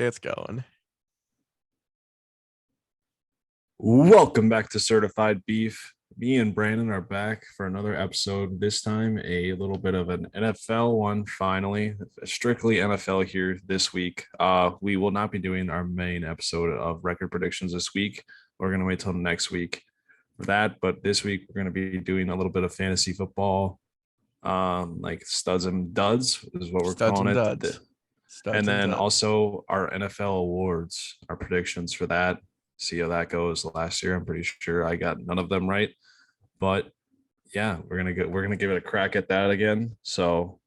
It's going. Welcome back to Certified Beef. Me and Brandon are back for another episode. This time, a little bit of an NFL one, finally. Strictly NFL here this week. We will not be doing our main episode of record predictions this week. We're going to wait till next week for that. But this week, we're going to be doing a little bit of fantasy football, like studs and duds is what we're Studs calling and it. duds. And Studs and then duds. also our NFL awards, our predictions for that. See how that goes. Last year, I'm pretty sure I got none of them right, but yeah, we're gonna give it a crack at that again. So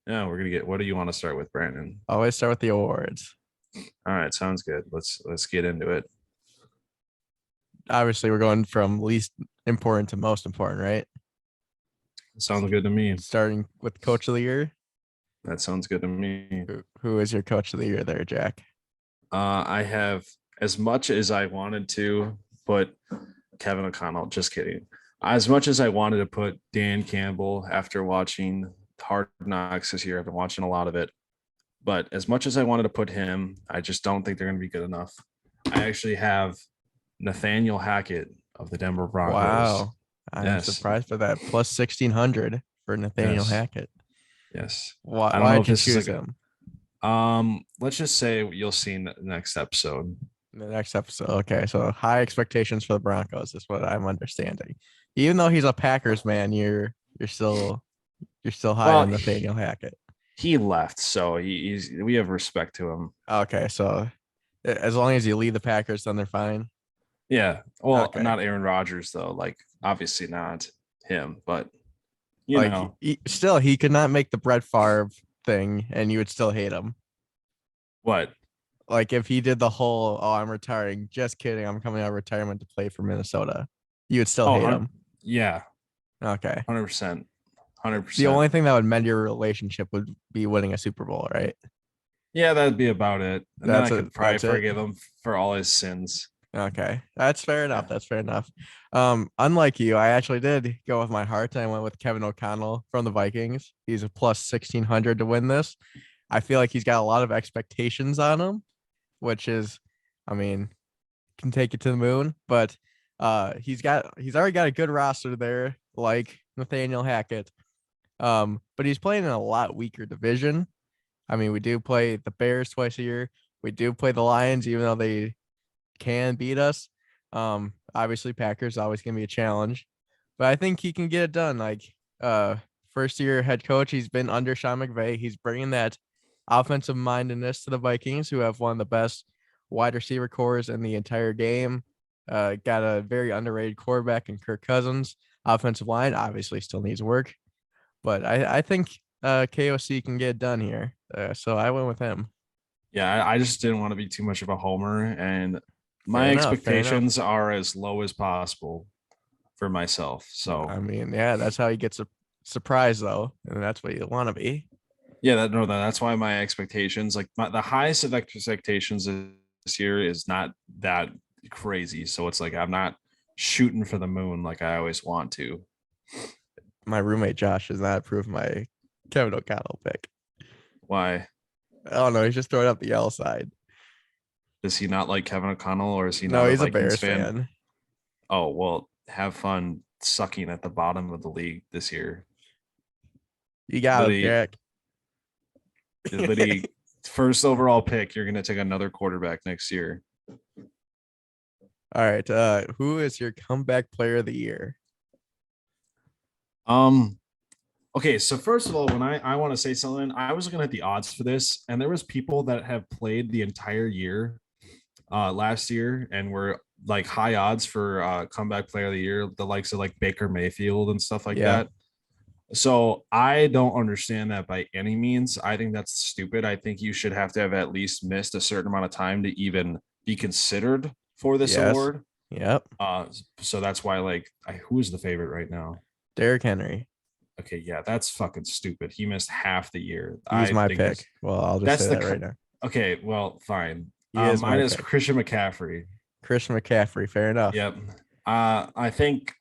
yeah, we're gonna get. What do you want to start with, Brandon? Always start with the awards. All right, sounds good. Let's get into it. Obviously, we're going from least important to most important, right? Sounds good to me. Starting with coach of the year. That sounds good to me. Who is your coach of the year there, Jack? I have as much as I wanted to put Kevin O'Connell. Just kidding. As much as I wanted to put Dan Campbell after watching Hard Knocks this year, I've been watching a lot of it. But as much as I wanted to put him, I just don't think they're going to be good enough. I actually have Nathaniel Hackett of the Denver Broncos. Wow. I'm Yes. surprised by that. Plus 1600 for Nathaniel Yes. Hackett. Yes. Why, I don't know why'd if you this is choose like him let's just say you'll see in the next episode. in the next episode? Okay, so high expectations for the Broncos is what I'm understanding. Even though he's a Packers man, you're still high Well, on Nathaniel Hackett. he left, so he's we have respect to him. Okay, so as long as you lead the Packers, then they're fine. Yeah. Well, Okay, not Aaron Rodgers though. Like obviously not him, but you like know still he could not make the Brett Favre thing, and you would still hate him. what? Like if he did the whole "oh, I'm retiring," just kidding, I'm coming out of retirement to play for Minnesota, you would still Oh, hate him. yeah, Okay, 100%, hundred the only percent. thing that would mend your relationship would be winning a Super Bowl, right? Yeah, that'd be about it. And then I That's it. could probably That's it. forgive him for all his sins. Okay, that's fair enough. Yeah. That's fair enough. Unlike you, I actually did go with my heart. I went with Kevin O'Connell from the Vikings. He's a plus 1600 to win this. I feel like he's got a lot of expectations on him, which is, I mean, can take it to the moon. But he's already got a good roster there, like Nathaniel Hackett. But he's playing in a lot weaker division. I mean, we do play the Bears twice a year. We do play the Lions, even though they can beat us. Obviously Packers always gonna be a challenge, but I think he can get it done. Like first year head coach, he's been under Sean McVay. He's bringing that offensive mindedness to the Vikings, who have one of the best wide receiver cores in the entire game. Got a very underrated quarterback in Kirk Cousins. Offensive line obviously still needs work, but I think KOC can get it done here. So I went with him. Yeah, I just didn't want to be too much of a homer, and Fair my enough. Fair enough. expectations are as low as possible for myself. I So mean, yeah, that's how you get surprised though, and that's what you want to be. yeah, that's why my expectations, like the highest of expectations this year is not that crazy. So it's like I'm not shooting for the moon like I always want to. My roommate Josh does not approve my Kevin O'Connell pick. Why? I don't know. He's just throwing up the L side. Does he not like Kevin O'Connell, or is he No, not a he's a Vikings Bears fan? fan. Oh, well, have fun sucking at the bottom of the league this year. You got him, Liddy, Jack. Liddy, first overall pick. You're gonna take another quarterback next year. All right. Who is your comeback player of the year? Um. Okay, so first of all, when I want to say something, I was looking at the odds for this, and there was people that have played the entire year, last year, and were like high odds for comeback player of the year, the likes of like Baker Mayfield and stuff like Yeah. that. So I don't understand that by any means. I think that's stupid. I think you should have to have at least missed a certain amount of time to even be considered for this Yes. award. Yep. So that's why, like, who is the favorite right now? Derrick Henry. Okay, yeah, that's fucking stupid. He missed half the year. He's I my think pick. Well, I'll just that's say the that right now. okay. Well, fine. He is Mine my is pick. Christian McCaffrey. Christian McCaffrey. Fair enough. Yep. I think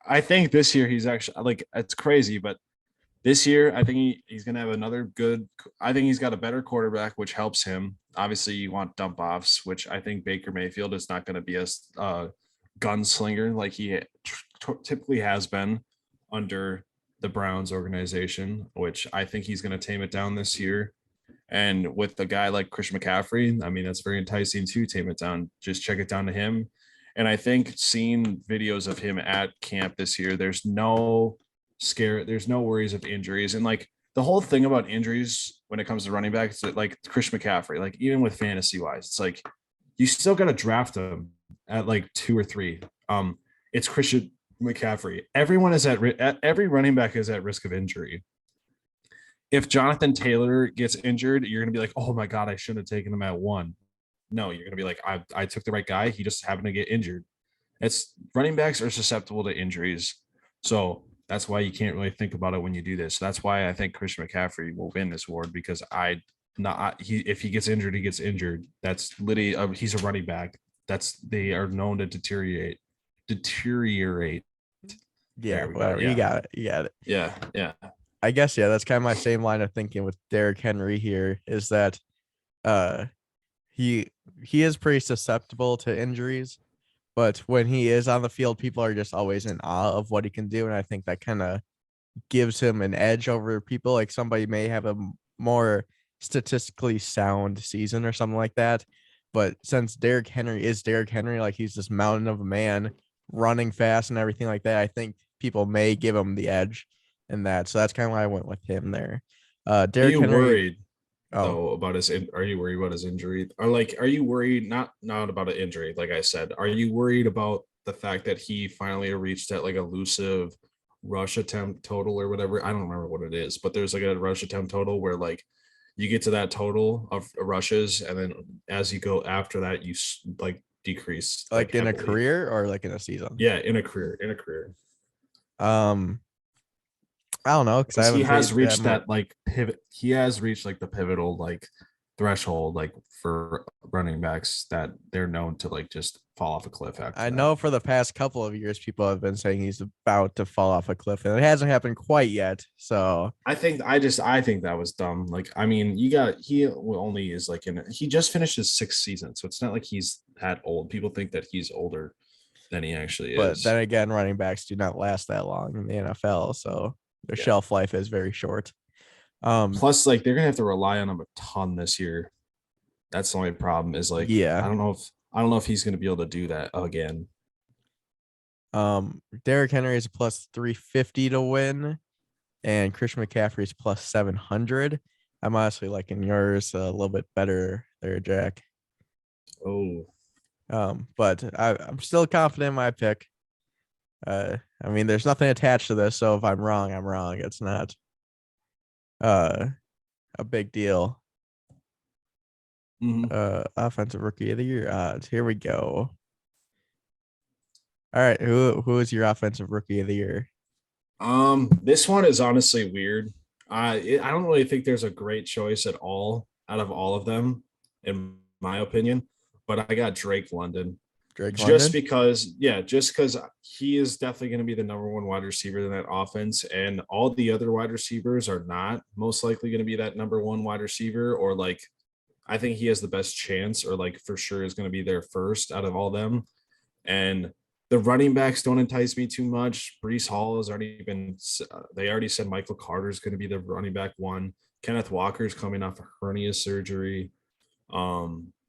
this year he's actually, like, it's crazy, but this year I think he's gonna have another good. I think he's got a better quarterback, which helps him. obviously you want dump offs, which I think Baker Mayfield is not going to be a gunslinger like he typically has been under the Browns organization, which I think he's going to tame it down this year. And with a guy like Christian McCaffrey, I mean, that's very enticing to tame it down. Just check it down to him. And I think seeing videos of him at camp this year, there's no worries of injuries. And like the whole thing about injuries when it comes to running backs, like Christian McCaffrey, like even with fantasy wise, it's like you still got to draft him at like 2 or 3. It's Christian McCaffrey. Everyone is every running back is at risk of injury. If Jonathan Taylor gets injured, you're going to be like, oh my God, I shouldn't have taken him at 1. No, you're going to be like, I took the right guy. He just happened to get injured. It's running backs are susceptible to injuries. So that's why you can't really think about it when you do this. That's why I think Christian McCaffrey will win this award because if he gets injured, he gets injured. That's literally he's a running back. They are known to deteriorate. Yeah, whatever. Yeah. You got it. Yeah. I guess that's kind of my same line of thinking with Derrick Henry here is that he is pretty susceptible to injuries, but when he is on the field, people are just always in awe of what he can do, and I think that kind of gives him an edge over people. Like somebody may have a more statistically sound season or something like that, but since Derrick Henry is Derrick Henry, like he's this mountain of a man running fast and everything like that, I think people may give him the edge in that. So that's kind of why I went with him there. Derrick Henry. Worried though about are you worried about his injury? Or like, are you worried not about an injury? Like I said, are you worried about the fact that he finally reached that like elusive rush attempt total or whatever? I don't remember what it is, but there's like a rush attempt total where like you get to that total of rushes, and then as you go after that, you like decrease. Like in heavily. A career or like in a season? Yeah, in a career. I don't know because he has reached that like pivot. He has reached like the pivotal like threshold like for running backs that they're known to like just fall off a cliff. I know for the past couple of years, people have been saying he's about to fall off a cliff, and it hasn't happened quite yet. So I think that was dumb. Like, I mean, he only is like he just finished his 6th season, so it's not like he's that old. People think that he's older than he actually is. But then again, running backs do not last that long in the NFL, so their shelf life is very short. Plus, like they're gonna have to rely on him a ton this year. That's the only problem. Is like, I don't know if he's gonna be able to do that again. Derrick Henry is plus 350 to win, and Christian McCaffrey is plus 700. I'm honestly liking yours a little bit better there, Jack. Oh. But I'm still confident in my pick. I mean, there's nothing attached to this, so if I'm wrong, I'm wrong. It's not a big deal. Mm-hmm. Offensive Rookie of the Year odds. Here we go. All right, who is your Offensive Rookie of the Year? This one is honestly weird. I don't really think there's a great choice at all out of all of them, in my opinion. But I got Drake London. Just because he is definitely going to be the number 1 wide receiver in that offense, and all the other wide receivers are not most likely going to be that number 1 wide receiver, or like I think he has the best chance, or like for sure is going to be there first out of all them. And the running backs don't entice me too much. Breece Hall has already been. They already said Michael Carter is going to be the running back 1. Kenneth Walker is coming off a hernia surgery.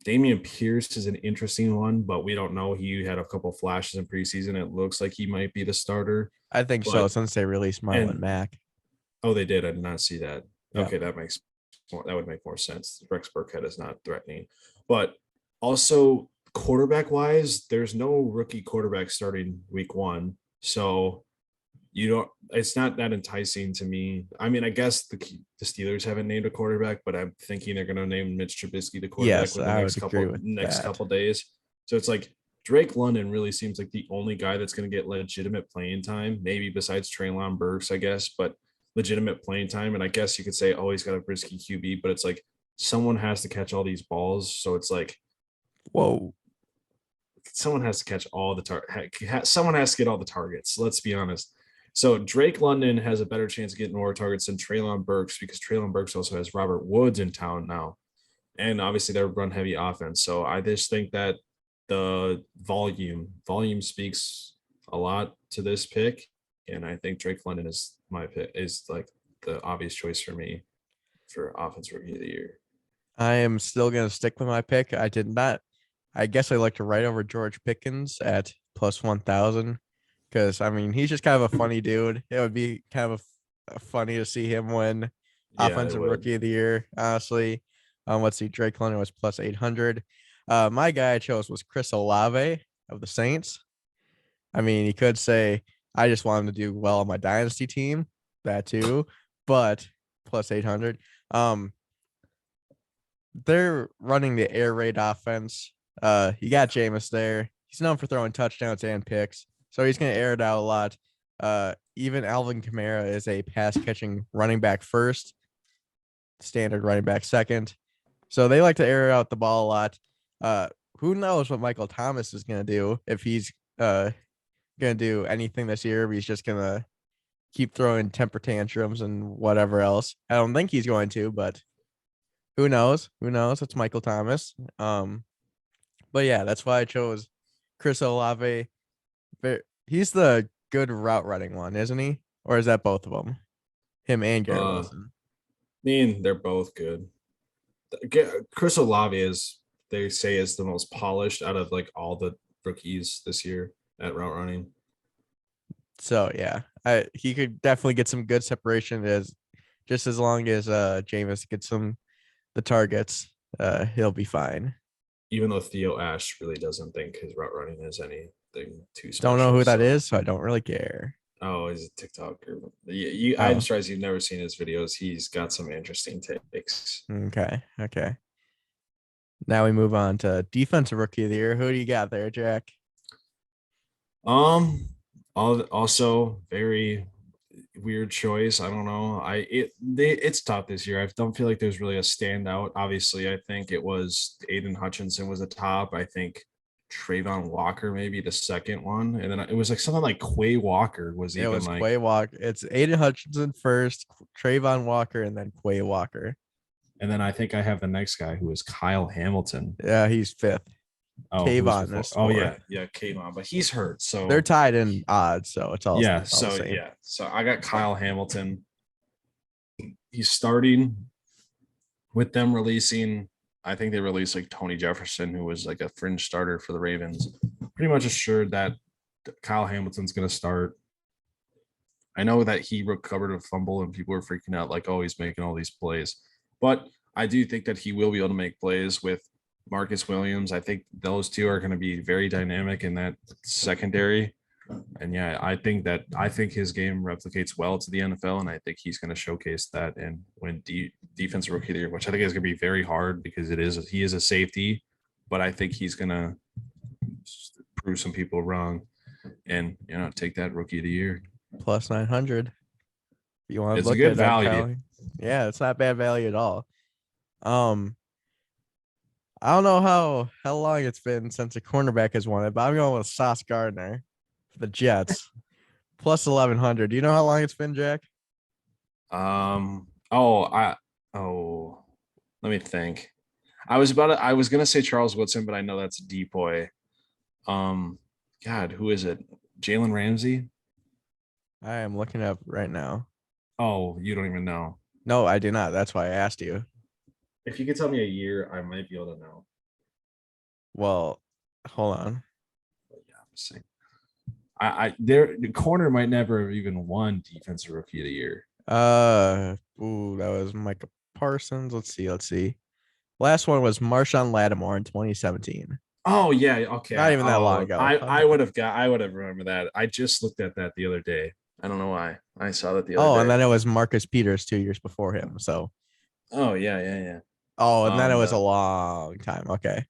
Dameon Pierce is an interesting one, but we don't know. He had a couple flashes in preseason. It looks like he might be the starter. I think so, since they released Marlon Mack. Oh, they did. I did not see that. Yeah. Okay, that would make more sense. Rex Burkhead is not threatening. But also quarterback-wise, there's no rookie quarterback starting week 1. So it's not that enticing to me. I mean, I guess the Steelers haven't named a quarterback, but I'm thinking they're going to name Mitch Trubisky the quarterback the next couple days. So it's like Drake London really seems like the only guy that's going to get legitimate playing time, maybe besides Treylon Burks, I guess, but legitimate playing time. And I guess you could say, oh, he's got a risky QB, but it's like someone has to catch all these balls. So it's like, whoa. Someone has to catch all the someone has to get all the targets. Let's be honest. So Drake London has a better chance of getting more targets than Treylon Burks, because Treylon Burks also has Robert Woods in town now. and obviously they're run heavy offense. So I just think that the volume speaks a lot to this pick, and I think Drake London is my pick, is like the obvious choice for me for offense rookie of the year. I am still gonna stick with my pick. I did not. I guess I like to write over George Pickens at plus 1,000 because I mean he's just kind of a funny dude. It would be kind of funny to see him win Yeah, it offensive would. rookie of the year. Honestly, let's see. Drake London was plus 800. My guy I chose was Chris Olave of the Saints. I mean, he could say I just want him to do well on my dynasty team. That too, but plus 800. Um, they're running the air raid offense. You got Jameis there. He's known for throwing touchdowns and picks, so he's going to air it out a lot. Even Alvin Kamara is a pass catching running back first, standard running back second. So they like to air out the ball a lot. Who knows what Michael Thomas is going to do if he's going to do anything this year? If he's just going to keep throwing temper tantrums and whatever else. I don't think he's going to, but who knows? Who knows? It's Michael Thomas. But yeah, that's why I chose Chris Olave. He's the good route running one, isn't he? Or is that both of them? Him and Garrett I Wilson. mean, they're both good. Chris Olave is, they say, is the most polished out of like all the rookies this year at route running. So yeah, he could definitely get some good separation as just as long as Jameis gets some the targets, he'll be fine. Even though Theo Ash really doesn't think his route running is anything too Don't know special. who that So, is, so I don't really care. oh, he's a TikToker. I'm Oh, surprised you've never seen his videos. He's got some interesting takes. okay, okay. Now we move on to defensive rookie of the year. Who do you got there, Jack? Um, also very weird choice. I don't know. It's tough this year. I don't feel like there's really a standout. Obviously, I think it was Aiden Hutchinson was the top. I think Trayvon Walker maybe the second one, and then it was like something like Quay Walker was It even was like, Quay Walker. It's Aiden Hutchinson first, Trayvon Walker, and then Quay Walker. and then I think I have the next guy who is Kyle Hamilton. Yeah, he's fifth. Oh, who's Kayvon before? is Oh fourth. yeah, Kayvon, but he's hurt. They're So tied in odds, so it's yeah, all the so same. yeah, so I got Kyle Hamilton. He's starting with them releasing. I think they released like Tony Jefferson, who was like a fringe starter for the Ravens. Pretty much assured that Kyle Hamilton's going to start. I know that he recovered a fumble and people were freaking out, like, oh, he's making all these plays. But I do think that he will be able to make plays with Marcus Williams. I think those two are going to be very dynamic in that secondary. And yeah, I think his game replicates well to the NFL, and I think he's going to showcase that and win defensive rookie of the year, which I think is going to be very hard because he is a safety, but I think he's going to prove some people wrong and take that rookie of the year. Plus 900. You want to It's a look good at that, value. Kyle? Yeah, it's not bad value at all. Um, I don't know how long it's been since a cornerback has won it, but I'm going with Sauce Gardner for the Jets. Plus 1100. Do you know how long it's been, Jack? Um. Oh, let me think. I was gonna say Charles Woodson, but I know that's a depoy. Um. God, who is it? Jalen Ramsey? I am looking up right now. Oh, you don't even know. No, I do not. That's why I asked you. If you could tell me a year, I might be able to know. Well, hold on. But yeah, I'm saying. The corner might never have even won defensive rookie of the year. That was Micah Parsons. Let's see. Last one was Marshawn Lattimore in 2017. Oh yeah, okay. Not even that long ago. I would have remembered that. I just looked at that the other day. I don't know why. I saw that the other Oh, day. and then it was Marcus Peters 2 years before him. So, Oh yeah. oh, and then it was a long time. Okay.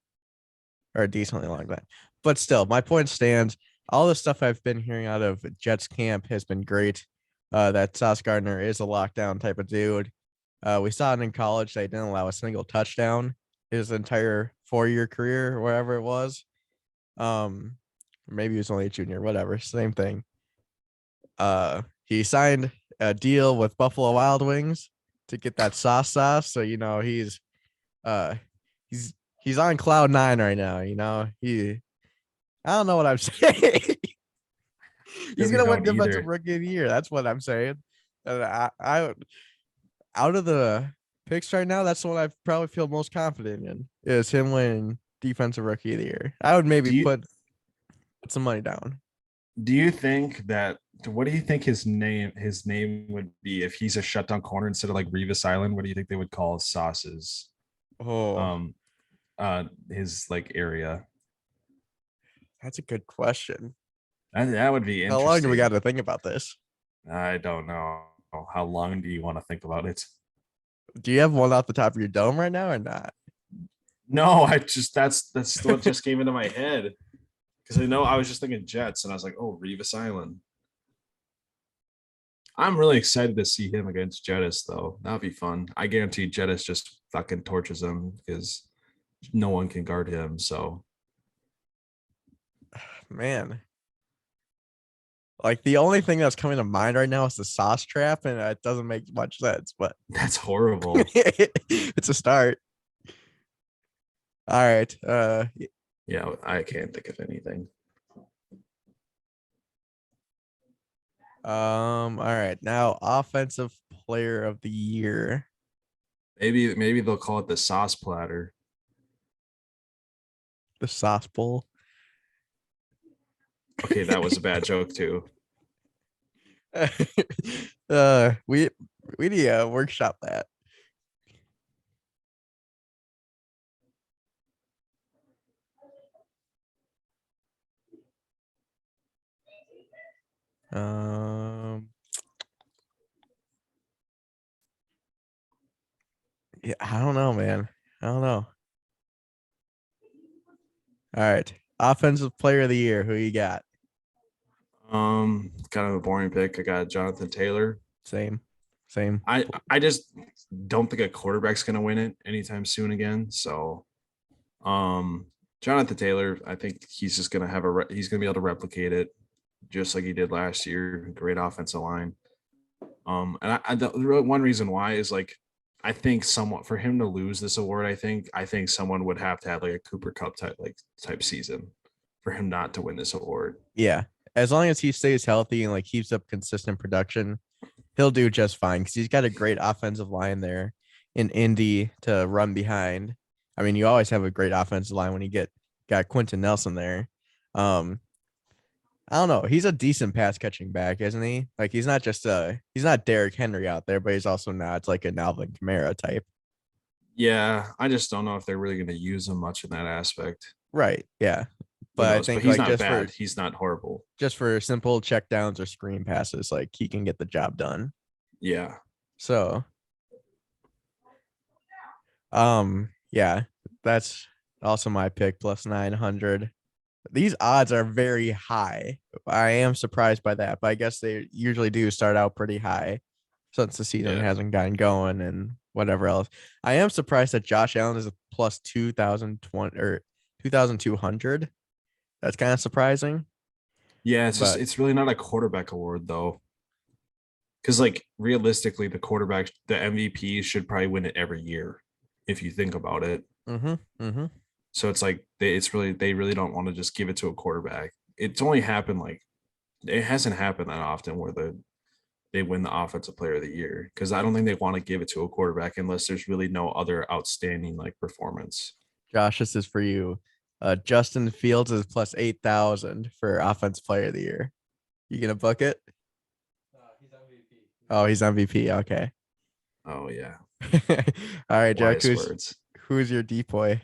Or a decently long time. But still, my point stands. All the stuff I've been hearing out of Jets camp has been great. That Sauce Gardner is a lockdown type of dude. We saw it in college. They didn't allow a single touchdown his entire 4-year career, or whatever it was. Maybe he was only a junior, whatever, same thing. He signed a deal with Buffalo Wild Wings to get that sauce. So he's he's on cloud nine right now. You know, I don't know what I'm saying. He's Really gonna win don't defensive either. rookie of the year. That's what I'm saying. And I out of the picks right now, that's the one I probably feel most confident in is him winning defensive rookie of the year. I would maybe Do you put some money down. do you think that what do you think his name would be if he's a shutdown corner instead of like Revis Island? What do you think they would call Sauce's Oh, um his like area? that's a good question. That would be How long do we got interesting. to think about this? I don't know. How long do you want to think about it? Do you have one off the top of your dome right now or not? No, I just that's what just came into my head. Because I know I was just thinking Jets, and I was like, oh, Revis Island. I'm really excited to see him against Jettis, though. That'd be fun. I guarantee Jettis just fucking torches him because no one can guard him. So Man, like the only thing that's coming to mind right now is the sauce trap, and it doesn't make much sense, but that's horrible. it's a start. All right. Yeah, I can't think of anything. All right. Now, offensive player of the year. Maybe they'll call it the sauce platter. The sauce bowl. Okay, that was a bad joke too. We need to workshop that. Um, yeah, I don't know, man. I don't know. All right. Offensive player of the year. Who you got? Kind of a boring pick. I got Jonathan Taylor. Same. Same. I just don't think a quarterback's gonna win it anytime soon again. So Jonathan Taylor, I think he's just gonna have he's gonna be able to replicate it just like he did last year. Great offensive line. And one reason why is like I think somewhat for him to lose this award, I think someone would have to have like a Cooper Cup type season for him not to win this award. Yeah. As long as he stays healthy and like keeps up consistent production, he'll do just fine because he's got a great offensive line there in Indy to run behind. I mean, you always have a great offensive line when you got Quentin Nelson there. Um, I don't know. He's a decent pass catching back, isn't he? Like he's not Derrick Henry out there, but he's also not like an Alvin Kamara type. Yeah, I just don't know if they're really going to use him much in that aspect. Right. Yeah. Who But I knows? But think he's like not bad. He's not horrible. just for simple check downs or screen passes, like he can get the job done. Yeah. So yeah, that's also my pick plus 900. These odds are very high. I am surprised by that, but I guess they usually do start out pretty high since the season Yeah. hasn't gotten going and whatever else. I am surprised that Josh Allen is a plus 2020 or 2200. That's kind of surprising, Yeah, it's just but it's really not a quarterback award though. Because like realistically, the MVP should probably win it every year, if you think about it. mm-hmm. So it's like they really don't want to just give it to a quarterback. It's only happened like it hasn't happened that often where they win the offensive player of the year because I don't think they want to give it to a quarterback unless there's really no other outstanding like performance. Josh, this is for you. Justin Fields is plus 8,000 for offense player of the year. You gonna book it? Oh, he's MVP. Okay. Oh yeah, All right, Jack. wise words. Who's your depoy?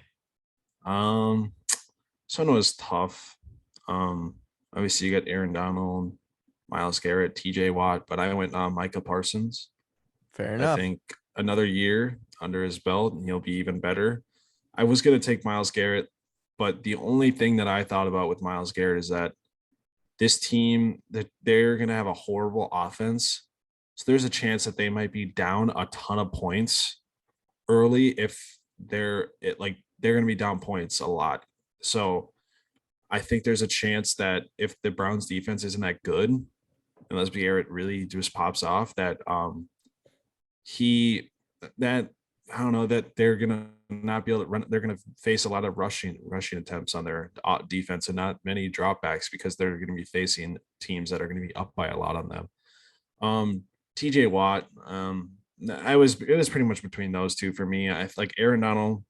Um, so it was tough. Um, Obviously you got Aaron Donald, Miles Garrett, T.J. Watt, but I went Micah Parsons. Fair I enough. think another year under his belt and he'll be even better. I was going to take Miles Garrett, but the only thing that I thought about with Miles Garrett is that this team that they're going to have a horrible offense. So there's a chance that they might be down a ton of points early if they're going to be down points a lot. So I think there's a chance that if the Browns defense isn't that good, unless Garrett really just pops off, that he that I don't know that they're gonna not be able to run. They're going to face a lot of rushing attempts on their defense and not many dropbacks because they're going to be facing teams that are going to be up by a lot on them. TJ Watt, it was pretty much between those two for me. I like Aaron Donald.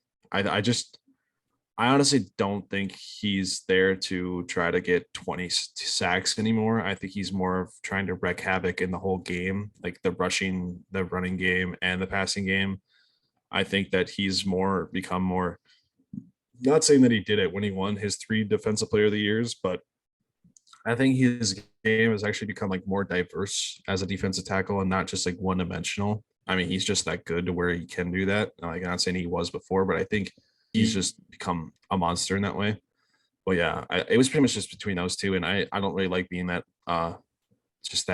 I honestly don't think he's there to try to get 20 sacks anymore. I think he's more of trying to wreak havoc in the whole game, like the running game, and the passing game. I think that he's become more, not saying that he did it when he won his 3 defensive player of the years, but I think his game has actually become like more diverse as a defensive tackle and not just like one dimensional. I mean, he's just that good to where he can do that. Like, I'm not saying he was before, but I think he's just become a monster in that way. But yeah, it was pretty much just between those two, and I don't really like being that just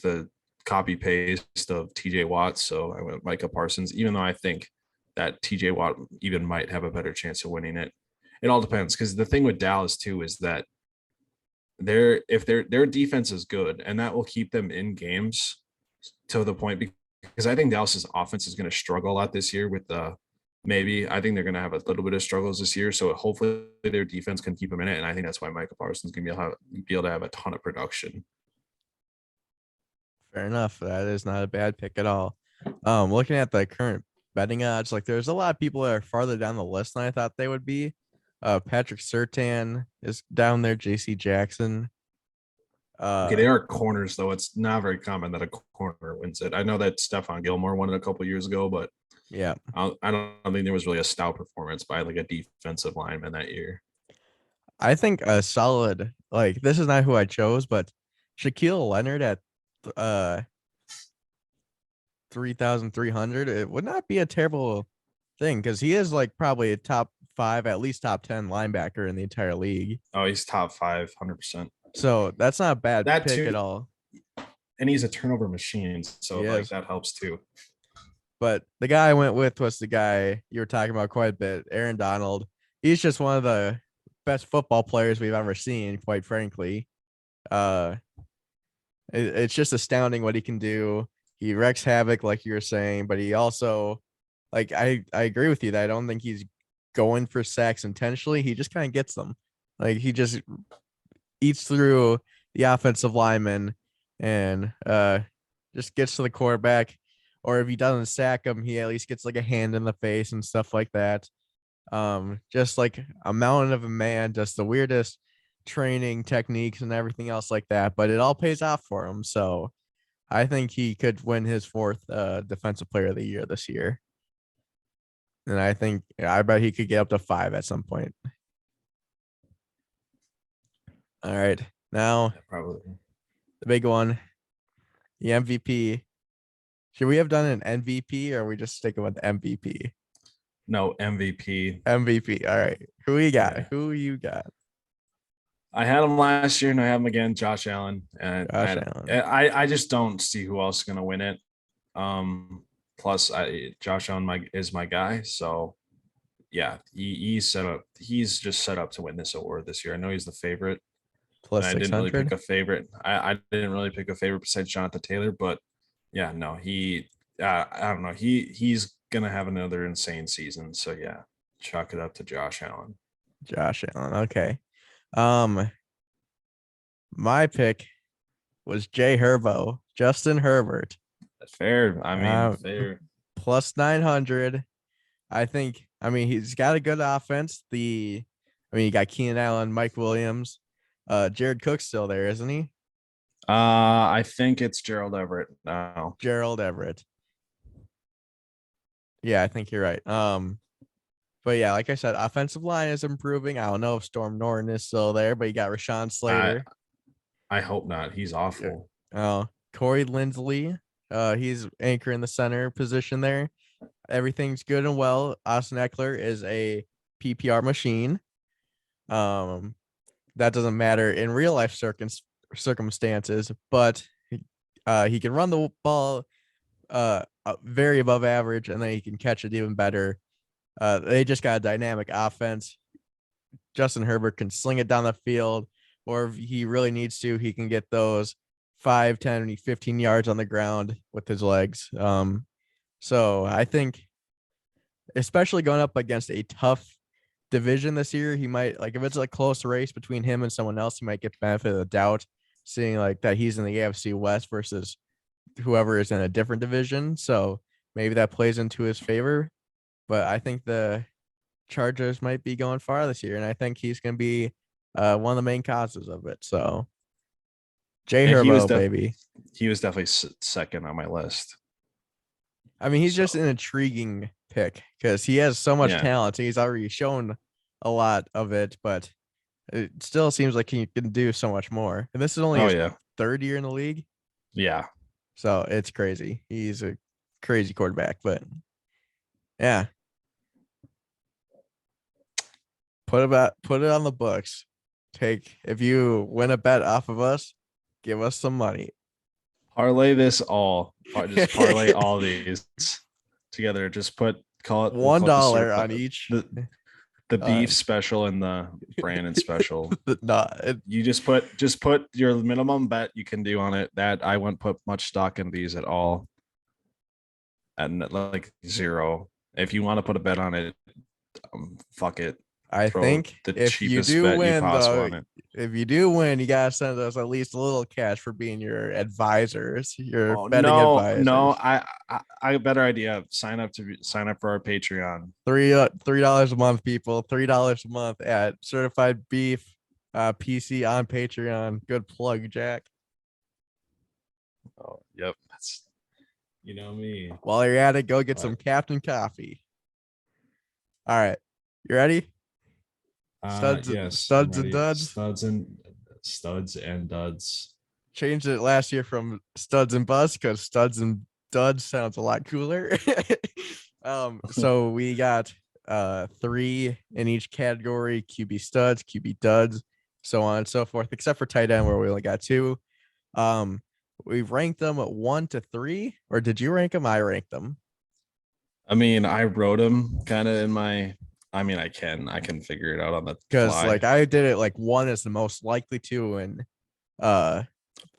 the copy paste of TJ Watt. So I went with Micah Parsons, even though I think that TJ Watt even might have a better chance of winning it. It all depends, because the thing with Dallas too is that their defense is good, and that will keep them in games to the point, because I think Dallas's offense is going to struggle a lot this year with maybe I think they're going to have a little bit of struggles this year. So hopefully their defense can keep them in it. And I think that's why Micah Parsons is going to be able to have a ton of production. Fair enough. That is not a bad pick at all. Looking at the current betting odds, like there's a lot of people that are farther down the list than I thought they would be. Patrick Surtain is down there. JC Jackson. Okay, they are corners, though. It's not very common that a corner wins it. I know that Stephon Gilmore won it a couple years ago, but yeah, I don't think there was really a stout performance by like a defensive lineman that year. I think a solid, like, this is not who I chose, but Shaquille Leonard at 3,300, it would not be a terrible thing, because he is like probably a top 5, at least top 10 linebacker in the entire league. Oh, he's top 5, 100%. So that's not a bad That pick too, at all. And he's a turnover machine, so like that helps too. But the guy I went with was the guy you were talking about quite a bit, Aaron Donald. He's just one of the best football players we've ever seen, quite frankly. It's just astounding what he can do. He wreaks havoc, like you were saying, but he also, like, I agree with you that I don't think he's going for sacks intentionally. He just kind of gets them. Like, he just eats through the offensive lineman and just gets to the quarterback. Or if he doesn't sack him, he at least gets like a hand in the face and stuff like that. Just like a mountain of a man, just the weirdest training techniques and everything else like that, but it all pays off for him. So I think he could win his 4th defensive player of the year this year. And I bet he could get up to 5 at some point. All right. Now, probably the big one, the MVP. Should we have done an MVP, or are we just sticking with MVP? No, MVP. MVP. All right. Who you got? Yeah. Who you got? I had him last year and I have him again, Josh Allen. And Allen. I just don't see who else is going to win it. Plus, Josh Allen is my guy. So, yeah, he's just set up to win this award this year. I know he's the favorite. Plus I 600. didn't really pick a favorite. I didn't really pick a favorite besides Jonathan Taylor, but yeah, no, I don't know. He's gonna have another insane season. So yeah, chalk it up to Josh Allen. Josh Allen. Okay. My pick was Jay Herbo, Justin Herbert. Fair. I mean, fair. Plus 900. I mean, he's got a good offense. You got Keenan Allen, Mike Williams, Jared Cook's still there, isn't he? I think it's Gerald Everett now. Gerald Everett. Yeah, I think you're right. But yeah, like I said, offensive line is improving. I don't know if Storm Norton is still there, but you got Rashawn Slater. I hope not. He's awful. Corey Linsley. He's anchoring the center position there. Everything's good and well. Austin Eckler is a PPR machine. That doesn't matter in real life circumstances, but he can run the ball very above average, and then he can catch it even better. They just got a dynamic offense. Justin Herbert can sling it down the field, or if he really needs to, he can get those 5, 10, 15 yards on the ground with his legs. So I think especially going up against a tough division this year. He might like if it's a close race between him and someone else, he might get the benefit of the doubt, seeing like that he's in the AFC West versus whoever is in a different division. So maybe that plays into his favor. But I think the Chargers might be going far this year, and I think he's going to be one of the main causes of it. So Jay And Herbo, baby. he was definitely second on my list. I mean, he's just So, an intriguing pick because he has so much yeah. talent. He's already shown a lot of it, but it still seems like he can do so much more. And this is only Oh his yeah. third year in the league. Yeah. So it's crazy. He's a crazy quarterback, but yeah. Put it on the books. If you win a bet off of us, give us some money. Parlay this all. Just parlay all these together. Just call it $1 the on each. the beef special and the Brandon special. You just put your minimum bet you can do on it. That I wouldn't put much stock in these at all. And like 0. If you want to put a bet on it, fuck it. I think if you do win, though, if you do win, you gotta send us at least a little cash for being your advisors, your betting advisors. No, I better idea. Sign up for our Patreon. $3 a month, people. $3 a month at Certified Beef PC on Patreon. Good plug, Jack. Oh, yep. That's me. While you're at it, go get some Captain Coffee. All right, you ready? Studs and duds. Studs and duds. Changed it last year from studs and busts because studs and duds sounds a lot cooler. So we got 3 in each category: QB studs, QB duds, so on and so forth, except for tight end where we only got 2. We've ranked them at 1 to 3, or did you rank them? I ranked them. I mean, I wrote them kind of in my. I mean, I can figure it out on the because fly. like I did it like 1 is the most likely to, and 3 is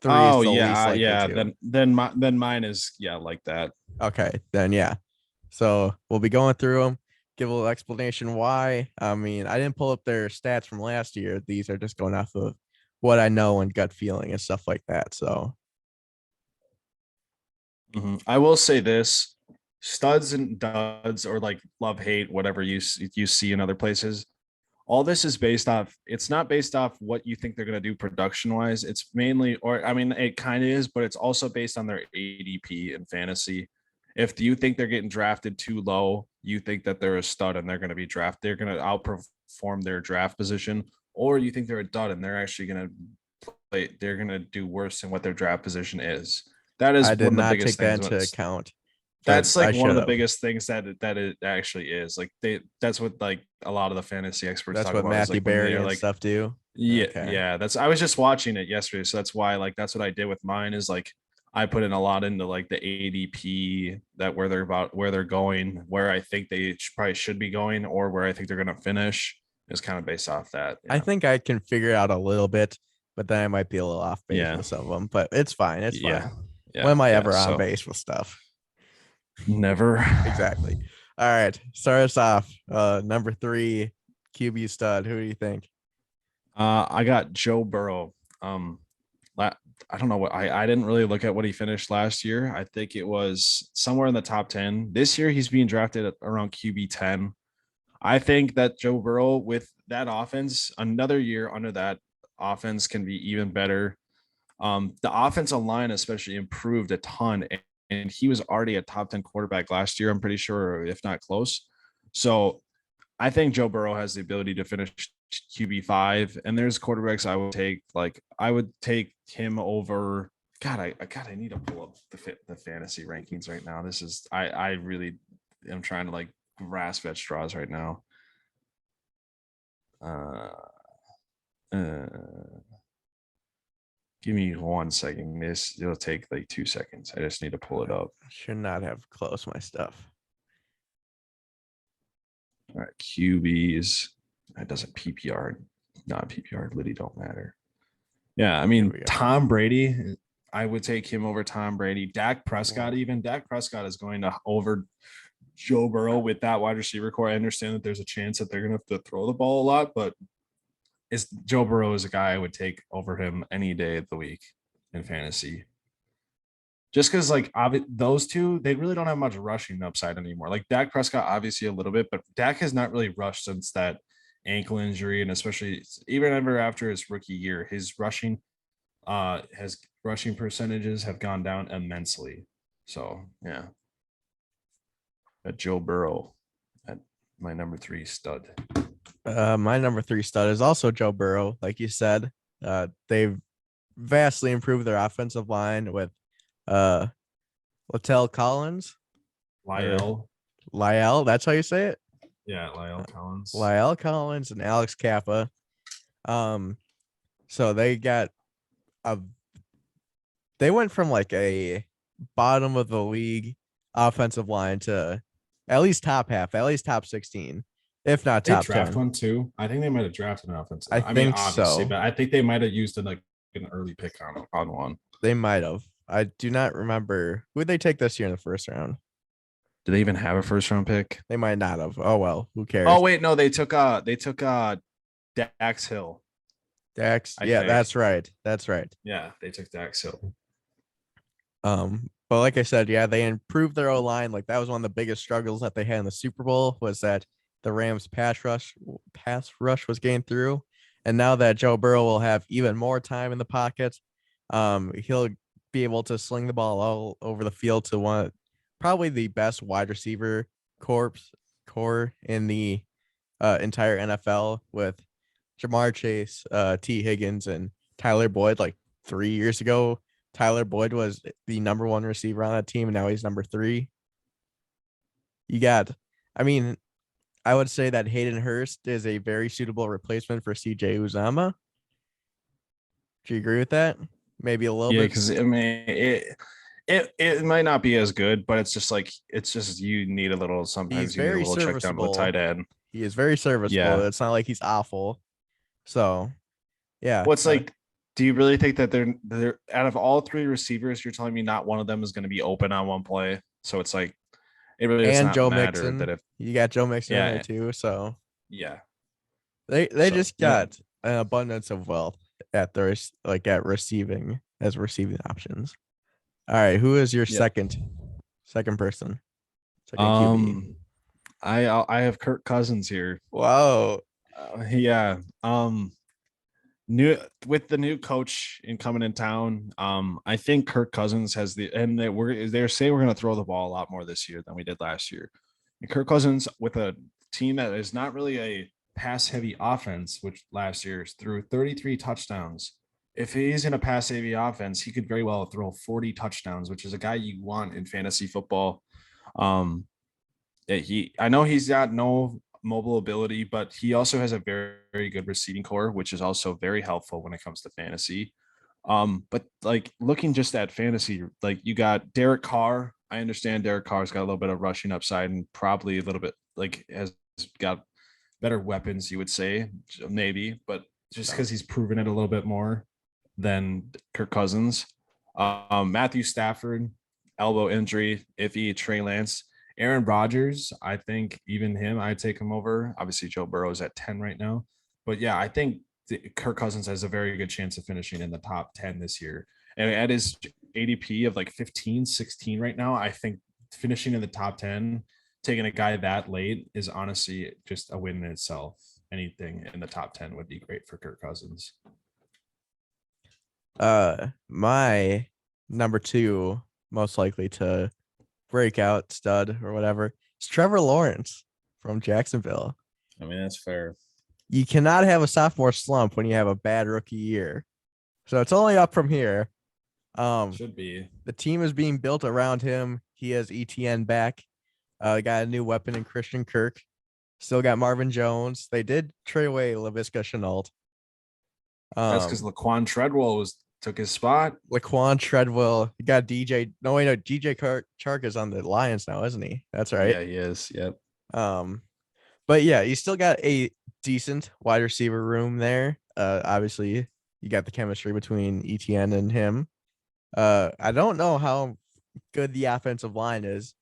the least likely yeah. to. Then mine is like that. Okay, then yeah. So we'll be going through them, give a little explanation why. I mean, I didn't pull up their stats from last year. These are just going off of what I know and gut feeling and stuff like that. So I will say this. Studs and duds, or like love hate, whatever you see in other places, all this is based off. It's not based off what you think they're going to do production wise. It's mainly, or I mean, it kind of is, but it's also based on their ADP and fantasy. If you think they're getting drafted too low, you think that they're a stud and they're going to be drafted, they're going to outperform their draft position, or you think they're a dud and they're actually going to play, they're going to do worse than what their draft position is. That is I did one of the not biggest take that things into account. That's like one of the biggest things that it actually is. Like that's what like a lot of the fantasy experts that's talk what about. Matthew Like Berry and like, stuff do. Yeah, Okay. yeah. I was just watching it yesterday, so that's why that's what I did with mine. Is like I put in a lot into like the ADP, that where they're going, where I think they probably should be going, or where I think they're going to finish is kind of based off that. Yeah. I think I can figure it out a little bit, but then I might be a little off base with some of them. But it's fine. It's fine. When am I ever on base with stuff? Never. Exactly. All right. Start us off. Number 3, QB stud. Who do you think? I got Joe Burrow. I don't know what I didn't really look at what he finished last year. I think it was somewhere in the top 10. This year he's being drafted at around QB 10. I think that Joe Burrow with that offense, another year under that offense can be even better. The offensive line especially improved a ton, and he was already a top 10 quarterback last year, I'm pretty sure, if not close. So I think Joe Burrow has the ability to finish QB5, and there's quarterbacks I would take. Like I would take him over. God, I need to pull up the fantasy rankings right now. This is I really am trying to like grasp at straws right now. Give me 1 second. It'll take like 2 seconds. I just need to pull it up. Should not have closed my stuff. All right, QBs. That doesn't PPR, not PPR. Literally don't matter. Yeah, I mean Tom Brady. I would take him over Tom Brady. Dak Prescott, even Dak Prescott is going to Joe Burrow with that wide receiver core. I understand that there's a chance that they're going to have to throw the ball a lot, but Joe Burrow is a guy I would take over him any day of the week in fantasy. Just because, like, those two, they really don't have much rushing upside anymore. Like, Dak Prescott, obviously a little bit, but Dak has not really rushed since that ankle injury, and especially even ever after his rookie year, his rushing percentages have gone down immensely. So, yeah. At Joe Burrow at my number 3 stud. My number 3 stud is also Joe Burrow. Like you said, they've vastly improved their offensive line with Latel Collins. Lyle. That's how you say it? Yeah, Lyle Collins. Lyle Collins and Alex Kappa. So they went from like a bottom of the league offensive line to at least top half, at least top 16, if not top 10. One too. I think they might have drafted an offensive. I mean, obviously, but I think they might have used an early pick on one. They might have. I do not remember who they take this year in the first round. Do they even have a first round pick? They might not have. Oh well, who cares? Oh wait, no, they took Dax Hill. Dax, yeah, that's right. Yeah, they took Dax Hill. But like I said, yeah, they improved their O-line. Like that was one of the biggest struggles that they had in the Super Bowl was that the Rams pass rush was getting through. And now that Joe Burrow will have even more time in the pocket, he'll be able to sling the ball all over the field to probably the best wide receiver core in the entire NFL with Jamar Chase, T. Higgins, and Tyler Boyd. Like 3 years ago, Tyler Boyd was the number 1 receiver on that team, and now he's number 3. I would say that Hayden Hurst is a very suitable replacement for CJ Uzama. Do you agree with that? Maybe a little bit. Yeah, because I mean, it might not be as good, but it's just you need a little. Sometimes you need a little check down to the tight end. He is very serviceable. Yeah. It's not like he's awful. So, yeah. What's do you really think that they're out of all 3 receivers? You're telling me not one of them is going to be open on one play? So it's like it really does not matter Mixon. That if you got Joe Mixon in there too, so yeah, they just got an abundance of wealth at receiving options. All right, who is your second person? Second QB. I have Kirk Cousins here. Wow. Yeah. With the new coach coming in town, I think Kirk Cousins has they're saying we're going to throw the ball a lot more this year than we did last year. And Kirk Cousins with a team that is not really a pass heavy offense, which last year threw 33 touchdowns. If he's in a pass heavy offense, he could very well throw 40 touchdowns, which is a guy you want in fantasy football. I know he's got no mobile ability, but he also has a very, very good receiving core, which is also very helpful when it comes to fantasy. But like looking just at fantasy, like you got Derek Carr. I understand Derek Carr's got a little bit of rushing upside and probably a little bit has got better weapons, you would say, maybe, but just because he's proven it a little bit more than Kirk Cousins. Matthew Stafford, elbow injury, iffy. Trey Lance. Aaron Rodgers, I think even him, I'd take him over. Obviously, Joe Burrow is at 10 right now. But yeah, I think Kirk Cousins has a very good chance of finishing in the top 10 this year. And at his ADP of 15, 16 right now, I think finishing in the top 10, taking a guy that late is honestly just a win in itself. Anything in the top 10 would be great for Kirk Cousins. My number 2 most likely to breakout stud or whatever, it's Trevor Lawrence from Jacksonville. I mean, that's fair. You cannot have a sophomore slump when you have a bad rookie year. So it's only up from here. Should be. The team is being built around him. He has ETN back. Got a new weapon in Christian Kirk. Still got Marvin Jones. They did trade away Laviska Shenault. That's because Laquan Treadwell took his spot. Laquan Treadwell. You got DJ. No, wait, no. DJ Chark is on the Lions now, isn't he? That's right. Yeah, he is. Yep. But yeah, you still got a decent wide receiver room there. Obviously, you got the chemistry between ETN and him. I don't know how good the offensive line is.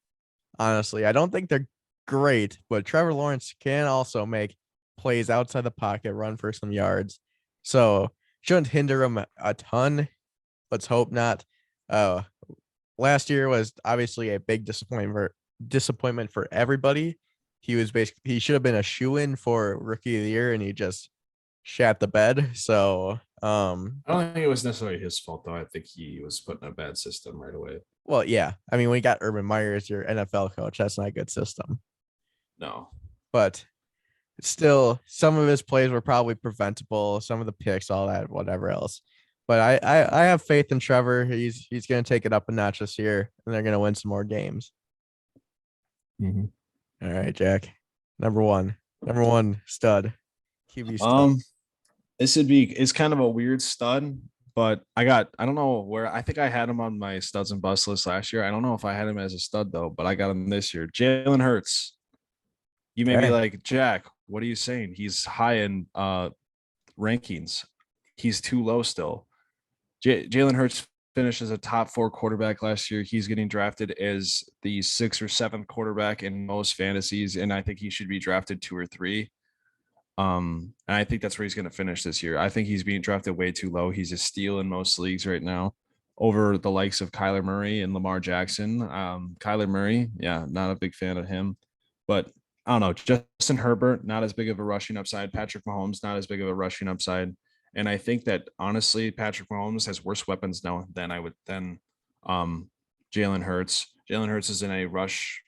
honestly. I don't think they're great, but Trevor Lawrence can also make plays outside the pocket, run for some yards. So shouldn't hinder him a ton. Let's hope not. Uh, Last year was obviously a big disappointment for everybody. He should have been a shoe-in for rookie of the year, and he just shat the bed. So I don't think it was necessarily his fault, though. I think he was put in a bad system right away. well, yeah. I mean, when you got Urban Meyer as your NFL coach, that's not a good system. No. But still, some of his plays were probably preventable. Some of the picks, all that, whatever else. But I have faith in Trevor. He's going to take it up a notch this year, and they're going to win some more games. Mm-hmm. All right, Jack. Number one stud, QB stud. It's kind of a weird stud, but I don't know where. I think I had him on my studs and bust list last year. I don't know if I had him as a stud though, but I got him this year. Jalen Hurts. You may be Okay. like, Jack, what are you saying? He's high in rankings. He's too low still. Jalen Hurts finished as a top 4 quarterback last year. He's getting drafted as the 6th or 7th quarterback in most fantasies, and I think he should be drafted 2 or 3. And I think that's where he's going to finish this year. I think he's being drafted way too low. He's a steal in most leagues right now over the likes of Kyler Murray and Lamar Jackson. Kyler Murray, yeah, not a big fan of him, but I don't know. Justin Herbert, not as big of a rushing upside. Patrick Mahomes, not as big of a rushing upside. And I think that honestly, Patrick Mahomes has worse weapons now than Jalen Hurts. Jalen Hurts is in a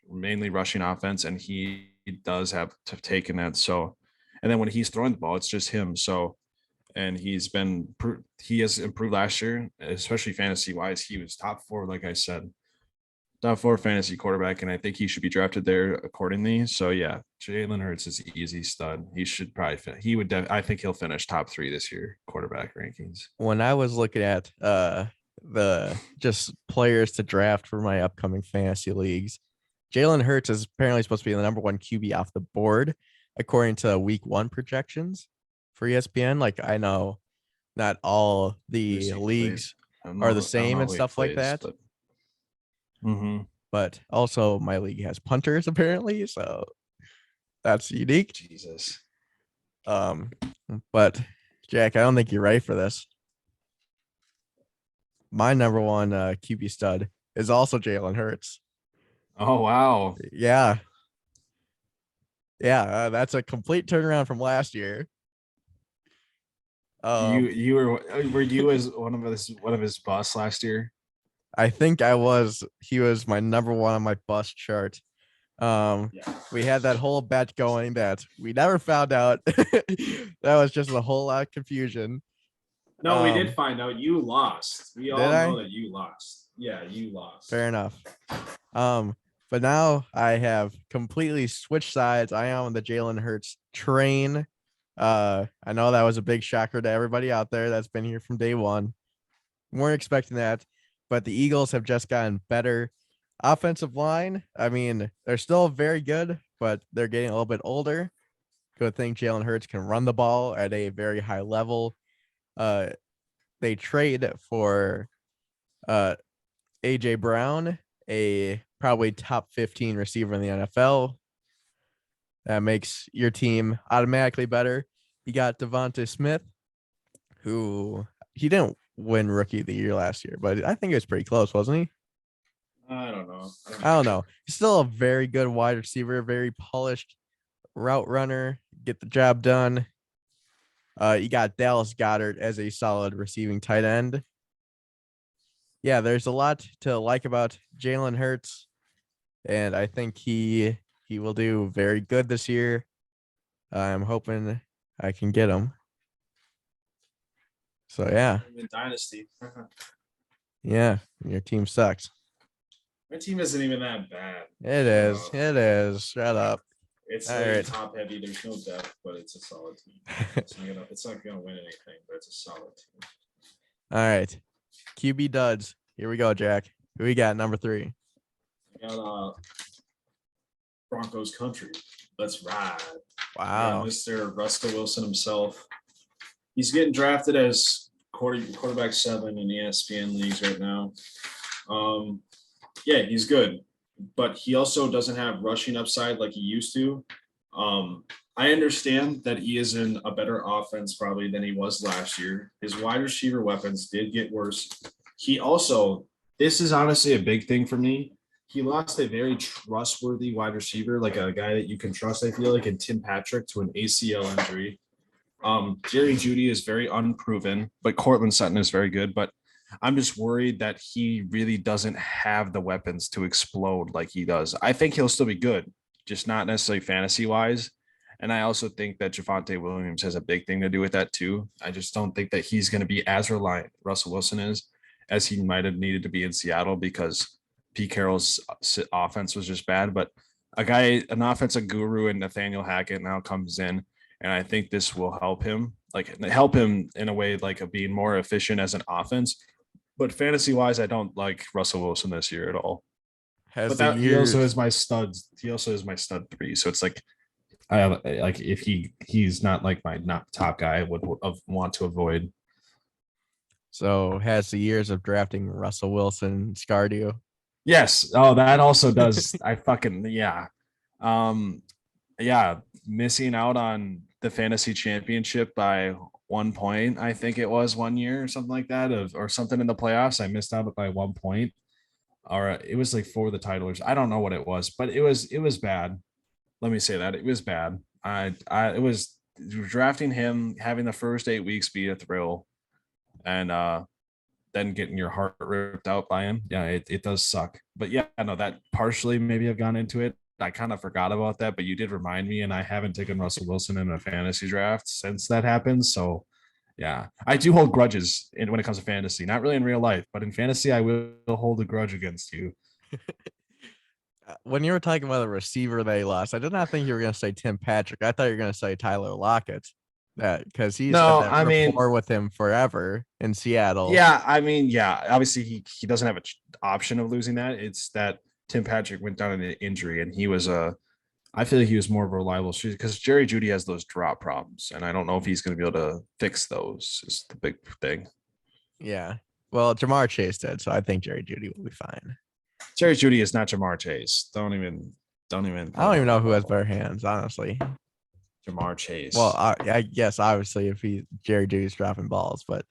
mainly rushing offense, and he does have to take in that. So, and then when he's throwing the ball, it's just him. So, and he has improved last year, especially fantasy wise. He was top 4, like I said, top 4 fantasy quarterback, and I think he should be drafted there accordingly. So yeah, Jalen Hurts is easy stud. He should probably I think he'll finish top 3 this year quarterback rankings. When I was looking at the just players to draft for my upcoming fantasy leagues, Jalen Hurts is apparently supposed to be the number 1 QB off the board, according to week 1 projections for ESPN. Like, I know not all the leagues are the same and stuff like that. But also my league has punters apparently, so that's unique. Jesus. But Jack, I don't think you're right for this. My number 1 QB stud is also Jalen Hurts. Oh wow. Yeah. Yeah, that's a complete turnaround from last year. You were you as one of his busts last year? I think I was. He was my number 1 on my bust chart. We had that whole bet going that we never found out. That was just a whole lot of confusion. No, we did find out. You lost. We all know that you lost. Yeah, you lost. Fair enough. But now I have completely switched sides. I am on the Jalen Hurts train. I know that was a big shocker to everybody out there that's been here from day one. Weren't expecting that, but the Eagles have just gotten better. Offensive line, I mean, they're still very good, but they're getting a little bit older. Good thing Jalen Hurts can run the ball at a very high level. They trade for AJ Brown, a probably top 15 receiver in the NFL. That makes your team automatically better. You got Devonta Smith, who he didn't win Rookie of the Year last year, but I think it was pretty close, wasn't he? I don't know. I don't know. He's still a very good wide receiver, very polished route runner, get the job done. You got Dallas Goedert as a solid receiving tight end. Yeah, there's a lot to like about Jalen Hurts, and I think he will do very good this year. I'm hoping I can get him. So yeah. In Dynasty. Yeah, your team sucks. My team isn't even that bad. It is. It is. Shut up. It's top heavy. There's no depth, but it's a solid team. It's not gonna win anything, but it's a solid team. All right. QB duds. Here we go, Jack. Who we got? Number 3. I got Broncos country. Let's ride. Wow. Mr. Russell Wilson himself. He's getting drafted as quarterback 7 in ESPN leagues right now. Yeah, he's good. but he also doesn't have rushing upside like he used to. I understand that he is in a better offense probably than he was last year. His wide receiver weapons did get worse. He also, this is honestly a big thing for me. He lost a very trustworthy wide receiver, like a guy that you can trust, I feel like, in Tim Patrick to an ACL injury. Jerry Judy is very unproven, but Cortland Sutton is very good. But I'm just worried that he really doesn't have the weapons to explode like he does. I think he'll still be good, just not necessarily fantasy wise. And I also think that Javonte Williams has a big thing to do with that too. I just don't think that he's going to be as reliant Russell Wilson is as he might have needed to be in Seattle because Pete Carroll's offense was just bad. But an offensive guru and Nathaniel Hackett now comes in, and I think this will help him in a way like of being more efficient as an offense. But fantasy wise, I don't like Russell Wilson this year at all. Has But the that he years, also is my studs. He also is my stud 3. So it's like I like if he's not like my not top guy, I would want to avoid. so has the years of drafting Russell Wilson scarred you? Yes. Oh, that also does. I fucking yeah. Yeah, missing out on the fantasy championship by 1 point. I think it was 1 year or something like that, or something in the playoffs. I missed out by 1 point, or it was like for the titles. I don't know what it was, but it was bad. Let me say that it was bad. It was drafting him, having the first 8 weeks be a thrill, and then getting your heart ripped out by him. Yeah, it does suck. But yeah, no, that partially maybe I've gone into it. I kind of forgot about that, but you did remind me, and I haven't taken Russell Wilson in a fantasy draft since that happened. So yeah, I do hold grudges when it comes to fantasy, not really in real life, but in fantasy, I will hold a grudge against you. When you were talking about the receiver they lost, I did not think you were going to say Tim Patrick. I thought you were going to say Tyler Lockett, that because he's No, had that I mean, rapport with him forever in Seattle. yeah, I mean, yeah, obviously he doesn't have an option of losing that. It's that Tim Patrick went down in an injury, and he was I feel like he was more of a reliable shooter because Jerry Judy has those drop problems, and I don't know if he's going to be able to fix those. Is the big thing. Yeah. Well, Jamar Chase did, so I think Jerry Judy will be fine. Jerry Judy is not Jamar Chase. Don't even. I don't even know who has better hands, honestly. Jamar Chase. Well, I guess obviously if Jerry Judy's dropping balls, but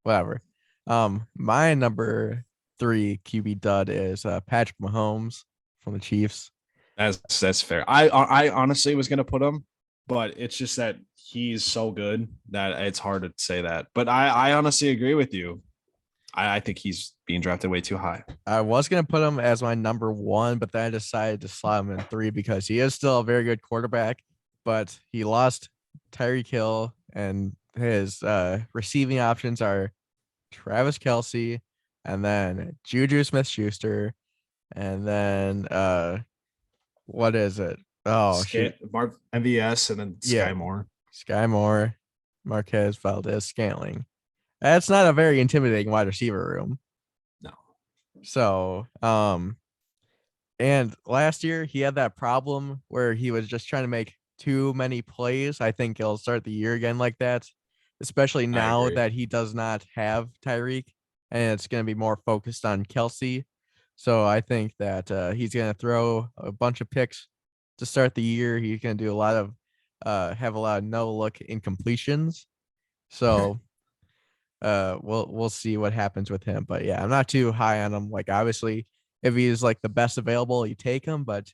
whatever. My number 3 QB dud is Patrick Mahomes from the Chiefs. That's fair. I honestly was gonna put him, but it's just that he's so good that it's hard to say that. But I honestly agree with you. I think he's being drafted way too high. I was gonna put him as my number 1, but then I decided to slot him in 3 because he is still a very good quarterback, but he lost Tyreek Hill, and his receiving options are Travis Kelce, and then Juju Smith-Schuster, and then what is it? Oh, MVS, and then Sky Moore. Sky Moore, Marquez Valdez-Scantling. That's not a very intimidating wide receiver room. No. So, and last year he had that problem where he was just trying to make too many plays. I think he'll start the year again like that, especially now that he does not have Tyreek, and it's going to be more focused on Kelce. So I think that he's going to throw a bunch of picks to start the year. He's going to do have a lot of no-look incompletions. So we'll see what happens with him. But yeah, I'm not too high on him. Like, obviously, if he's like the best available, you take him. But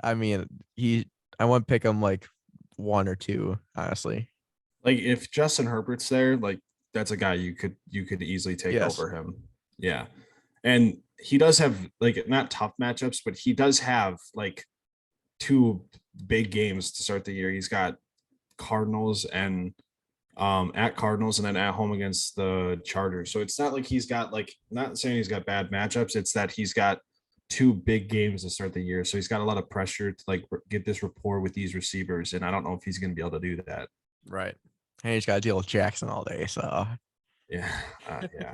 I mean, I wouldn't pick him like 1 or 2, honestly. Like if Justin Herbert's there, like that's a guy you could easily take over him. Yeah. And he does have like not tough matchups, but he does have like 2 big games to start the year. He's got Cardinals and at Cardinals and then at home against the Chargers. So it's not like he's got like, not saying he's got bad matchups. It's that he's got 2 big games to start the year. So he's got a lot of pressure to like get this rapport with these receivers. And I don't know if he's going to be able to do that. Right. And he's got to deal with Jackson all day. So yeah. Yeah.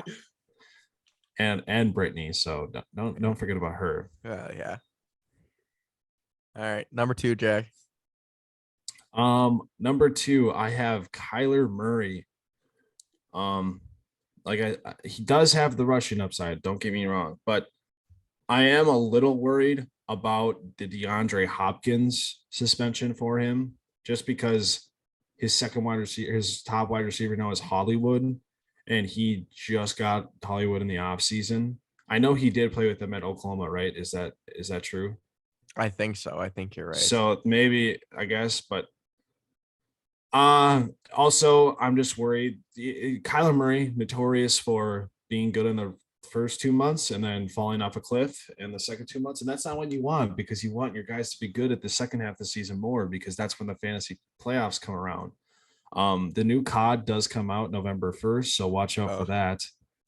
And Brittany. So don't forget about her. Yeah. All right. Number 2, Jack. Number 2, I have Kyler Murray. Like he does have the rushing upside, don't get me wrong, but I am a little worried about the DeAndre Hopkins suspension for him, just because his second wide receiver, his top wide receiver now is Hollywood, and he just got Hollywood in the offseason. I know he did play with them at Oklahoma, right? Is that true? I think so. I think you're right. So maybe, I guess, but also I'm just worried. Kyler Murray, notorious for being good in the first 2 months and then falling off a cliff in the second 2 months. And that's not what you want, because you want your guys to be good at the second half of the season more, because that's when the fantasy playoffs come around. The new COD does come out November 1st, so watch out Oh. for that.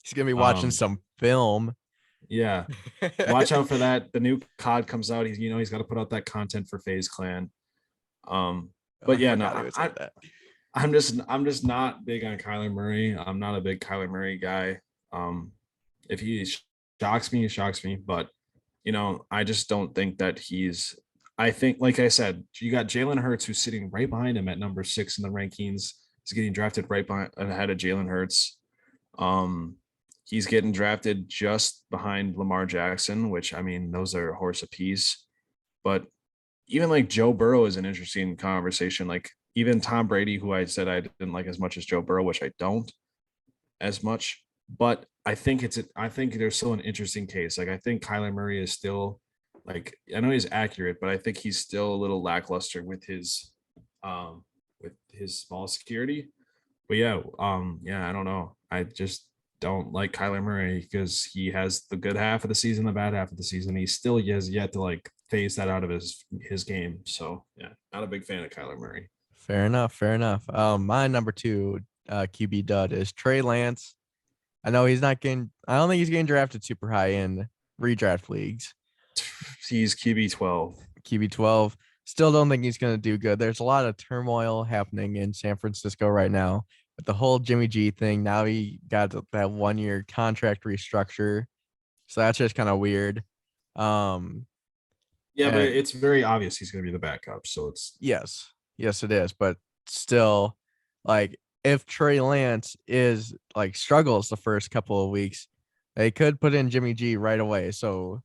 He's gonna be watching some film. Yeah. Watch out for that. The new COD comes out. He's got to put out that content for FaZe Clan. But I yeah, forgot he no, was like that. I'm just not big on Kyler Murray. I'm not a big Kyler Murray guy. If he shocks me, he shocks me. But I just don't think that I think, like I said, you got Jalen Hurts, who's sitting right behind him at number 6 in the rankings. He's getting drafted right ahead of Jalen Hurts. He's getting drafted just behind Lamar Jackson, which, I mean, those are a horse apiece. But even like Joe Burrow is an interesting conversation. Like even Tom Brady, who I said I didn't like as much as Joe Burrow, which I don't as much. But I think there's still an interesting case. Like I think Kyler Murray is still, like, I know he's accurate, but I think he's still a little lackluster with his small security. But yeah, I don't know. I just don't like Kyler Murray because he has the good half of the season, the bad half of the season. He still has yet to like phase that out of his game. So yeah, not a big fan of Kyler Murray. Fair enough. Fair enough. My number 2 QB dud is Trey Lance. I know he's not getting. I don't think he's getting drafted super high in redraft leagues. He's QB 12. QB 12. Still don't think he's going to do good. There's a lot of turmoil happening in San Francisco right now with the whole Jimmy G thing. Now he got that 1-year contract restructure. So that's just kind of weird. Yeah, but it's very obvious he's going to be the backup. So it's yes, it is. But still, like, if Trey Lance is like struggles the first couple of weeks, they could put in Jimmy G right away. So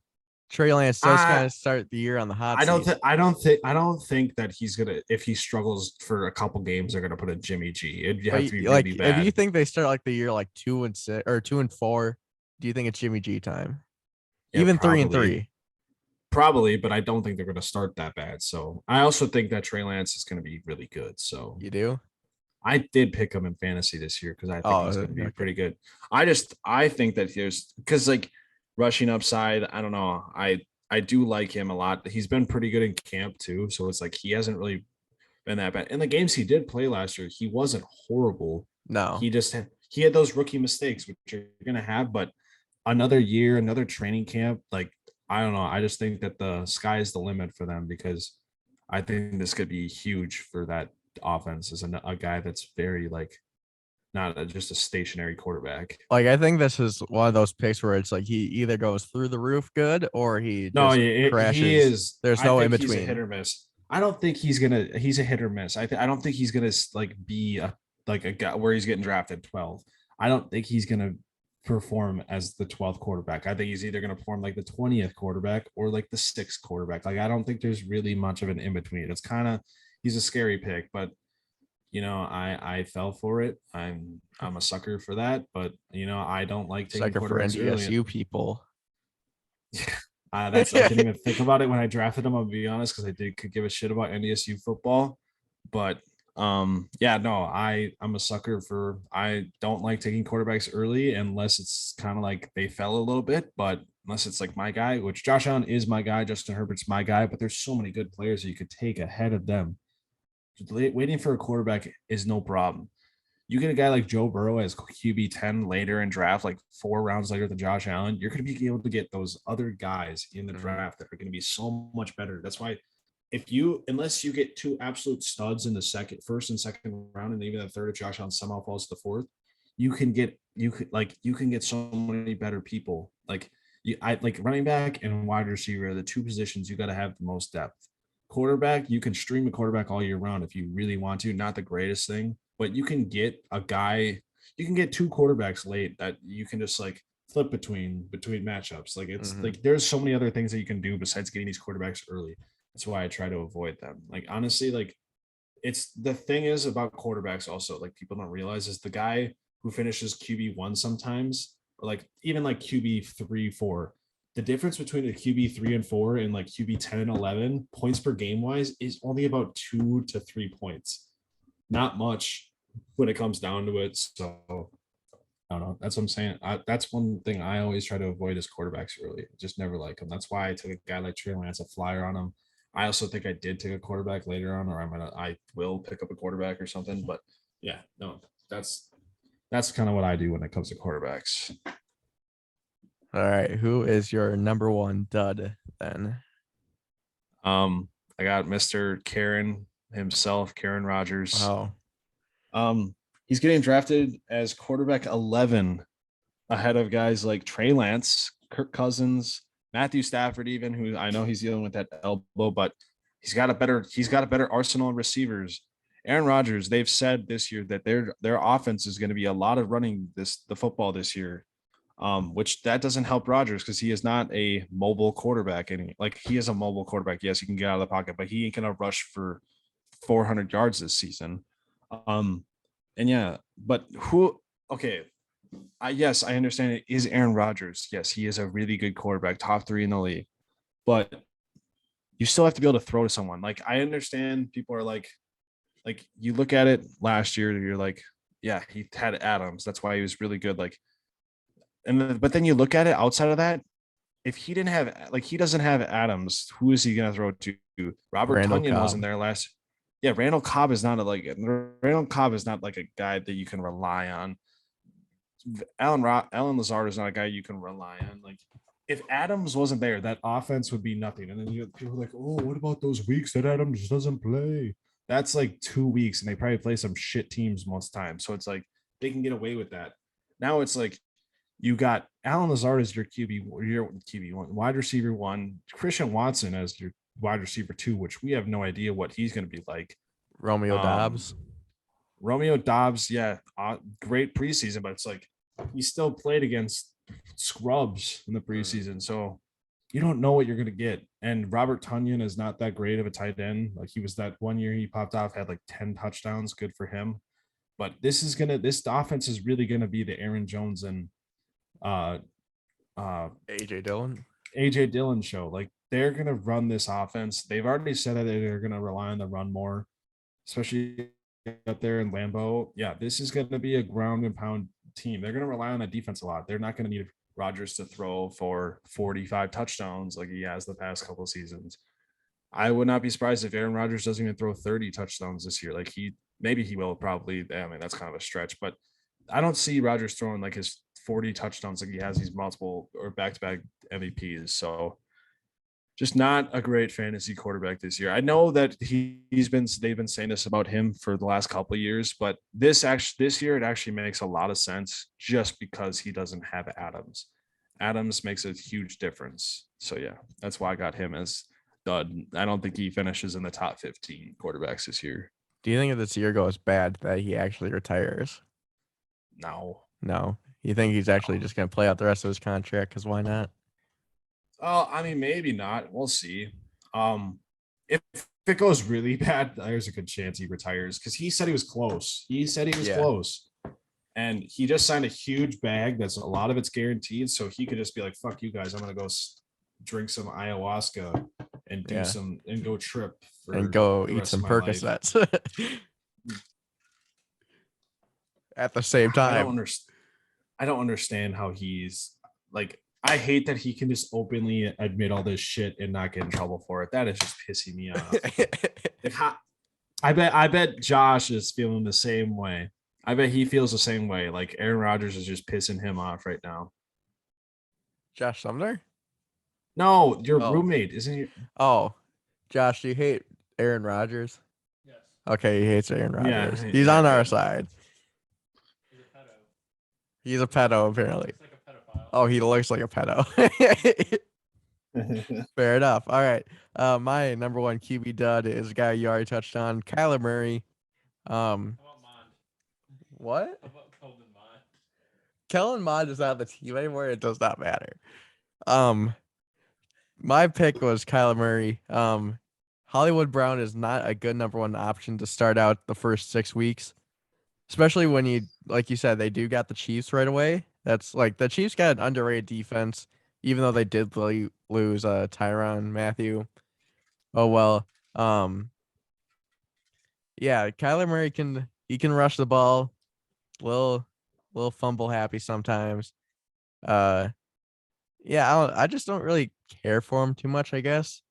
Trey Lance does kind of start the year on the hot seat. I don't think that he's gonna, if he struggles for a couple games, they're gonna put a Jimmy G. It'd have to be like really bad. if you think they start like the year like 2-6 or 2-4, do you think it's Jimmy G time? Yeah, even probably. 3-3. Probably, but I don't think they're gonna start that bad. So I also think that Trey Lance is gonna be really good. So You do? I did pick him in fantasy this year because I think he's gonna be pretty good. I think that because like rushing upside, I don't know. I do like him a lot. He's been pretty good in camp too. So it's like he hasn't really been that bad. In the games he did play last year, he wasn't horrible. No. He had those rookie mistakes, which you're gonna have, but another year, another training camp, like I don't know. I just think that the sky is the limit for them, because I think this could be huge for that offense as a guy that's very like not just a stationary quarterback. Like I think this is one of those picks where it's like he either goes through the roof good or he just crashes. He is. There's no in He's a between. hit or miss. I don't think he's a hit or miss. I don't think he's gonna like be a guy where he's getting drafted 12. I don't think he's gonna perform as the 12th quarterback. I think he's either gonna perform like the 20th quarterback or like the 6th quarterback. Like I don't think there's really much of an in between. It's kind of, he's a scary pick, but I fell for it. I'm a sucker for that, but I don't like taking Sucker for quarterbacks early. NDSU people. I didn't even think about it when I drafted him. I'll be honest, because could give a shit about NDSU football. But I'm a sucker for, I don't like taking quarterbacks early unless it's kind of like they fell a little bit, but unless it's like my guy, which Josh Allen is my guy, Justin Herbert's my guy, but there's so many good players that you could take ahead of them. Waiting for a quarterback is no problem. You get a guy like Joe Burrow as QB 10 later in draft, like 4 rounds later than Josh Allen, you're going to be able to get those other guys in the draft that are going to be so much better. That's why unless you get 2 absolute studs in the first and second round, and even the third, if Josh Allen somehow falls to the 4th, you can get so many better people. Like running back and wide receiver, the 2 positions you got to have the most depth. Quarterback, you can stream a quarterback all year round if you really want to. Not the greatest thing, but you can get 2 quarterbacks late that you can just like flip between matchups. Like it's Mhm. like there's so many other things that you can do besides getting these quarterbacks early. That's why I try to avoid them. Like honestly, like it's the thing is about quarterbacks also, like people don't realize is the guy who finishes QB1 sometimes, or like even like QB3, 4. The difference between a QB3 and 4 and like QB10 and 11 points per game wise is only about 2 to 3 points. Not much when it comes down to it. So I don't know. That's what I'm saying. That's one thing I always try to avoid is quarterbacks early. Just never like them. That's why I took a guy like Trey Lance, a flyer on him. I also think I did take a quarterback later on, or I will pick up a quarterback or something. But yeah, no, that's kind of what I do when it comes to quarterbacks. All right. Who is your number one dud then? I got Mr. Karen himself, Karen Rogers. Oh, He's getting drafted as quarterback 11 ahead of guys like Trey Lance, Kirk Cousins, Matthew Stafford, even who I know he's dealing with that elbow, but he's got a better arsenal of receivers. Aaron Rodgers, they've said this year that their offense is going to be a lot of running the football this year. Which that doesn't help Rodgers because he is not a mobile quarterback. Like he is a mobile quarterback. Yes, he can get out of the pocket, but he ain't gonna rush for 400 yards this season. And yeah, but who? Okay, yes, I understand it is Aaron Rodgers. Yes, he is a really good quarterback, top 3 in the league. But you still have to be able to throw to someone. Like I understand people are like you look at it last year, you're like, yeah, he had Adams. That's why he was really good. Like, but then you look at it outside of that. If he didn't have he doesn't have Adams, who is he gonna throw to? Robert Randall Tunyon wasn't Cobb. there last. Yeah, Randall Cobb is not Randall Cobb is not like a guy that you can rely on. Alan Lazard is not a guy you can rely on. Like if Adams wasn't there, that offense would be nothing. And then people are like, oh, what about those weeks that Adams doesn't play? That's like 2 weeks, and they probably play some shit teams most times. So it's like they can get away with that. Now it's like you got Alan Lazard as your QB1, wide receiver 1, Christian Watson as your wide receiver 2, which we have no idea what he's going to be like. Romeo Dobbs. Romeo Dobbs, yeah, great preseason, but it's like he still played against scrubs in the preseason, so you don't know what you're going to get. And Robert Tunyon is not that great of a tight end. Like he was that one year he popped off, had like 10 touchdowns, good for him. But this offense is really going to be the Aaron Jones and AJ Dillon show. Like they're gonna run this offense. They've already said that they're gonna rely on the run more, especially up there in Lambeau. Yeah, this is gonna be a ground and pound team. They're gonna rely on that defense a lot. They're not gonna need Rodgers to throw for 45 touchdowns like he has the past couple of seasons. I would not be surprised if Aaron Rodgers doesn't even throw 30 touchdowns this year. Like maybe he will probably. I mean, that's kind of a stretch, but I don't see Rodgers throwing like his 40 touchdowns like he has these multiple or back-to-back MVPs. So just not a great fantasy quarterback this year. I know that they've been saying this about him for the last couple of years, but this year it actually makes a lot of sense just because he doesn't have Adams. Adams makes a huge difference. So yeah, that's why I got him as dud. I don't think he finishes in the top 15 quarterbacks this year. Do you think if this year goes bad that he actually retires? No. You think he's actually just going to play out the rest of his contract? Because why not? Oh, I mean, maybe not. We'll see. If it goes really bad, there's a good chance he retires because he said he was close. Close. And he just signed a huge bag that's a lot of it's guaranteed. So he could just be like, fuck you guys. I'm going to go drink some ayahuasca and go trip and go eat some Percocets at the same time. I don't understand how he's like, I hate that he can just openly admit all this shit and not get in trouble for it. That is just pissing me off. I bet Josh is feeling the same way. I bet he feels the same way. Like Aaron Rodgers is just pissing him off right now. Josh Sumner? No, your roommate, isn't he? Oh, Josh, do you hate Aaron Rodgers? Yes. Okay, he hates Aaron Rodgers. Yeah, he's on our side. He's a pedo, apparently. He looks like a pedophile. Oh, he looks like a pedo. Fair enough. All right. My number one QB dud is a guy you already touched on, Kyler Murray. How about Mond? What? How about Coleman Mond? Kellen Mond is not on the team anymore. It does not matter. My pick was Kyler Murray. Hollywood Brown is not a good number one option to start out the first 6 weeks, especially when you, like you said, they do got the Chiefs right away. That's like the Chiefs got an underrated defense, even though they did lose Tyrann Mathieu. Oh well. Yeah, Kyler Murray can rush the ball, little fumble happy sometimes. Yeah, I just don't really care for him too much, I guess.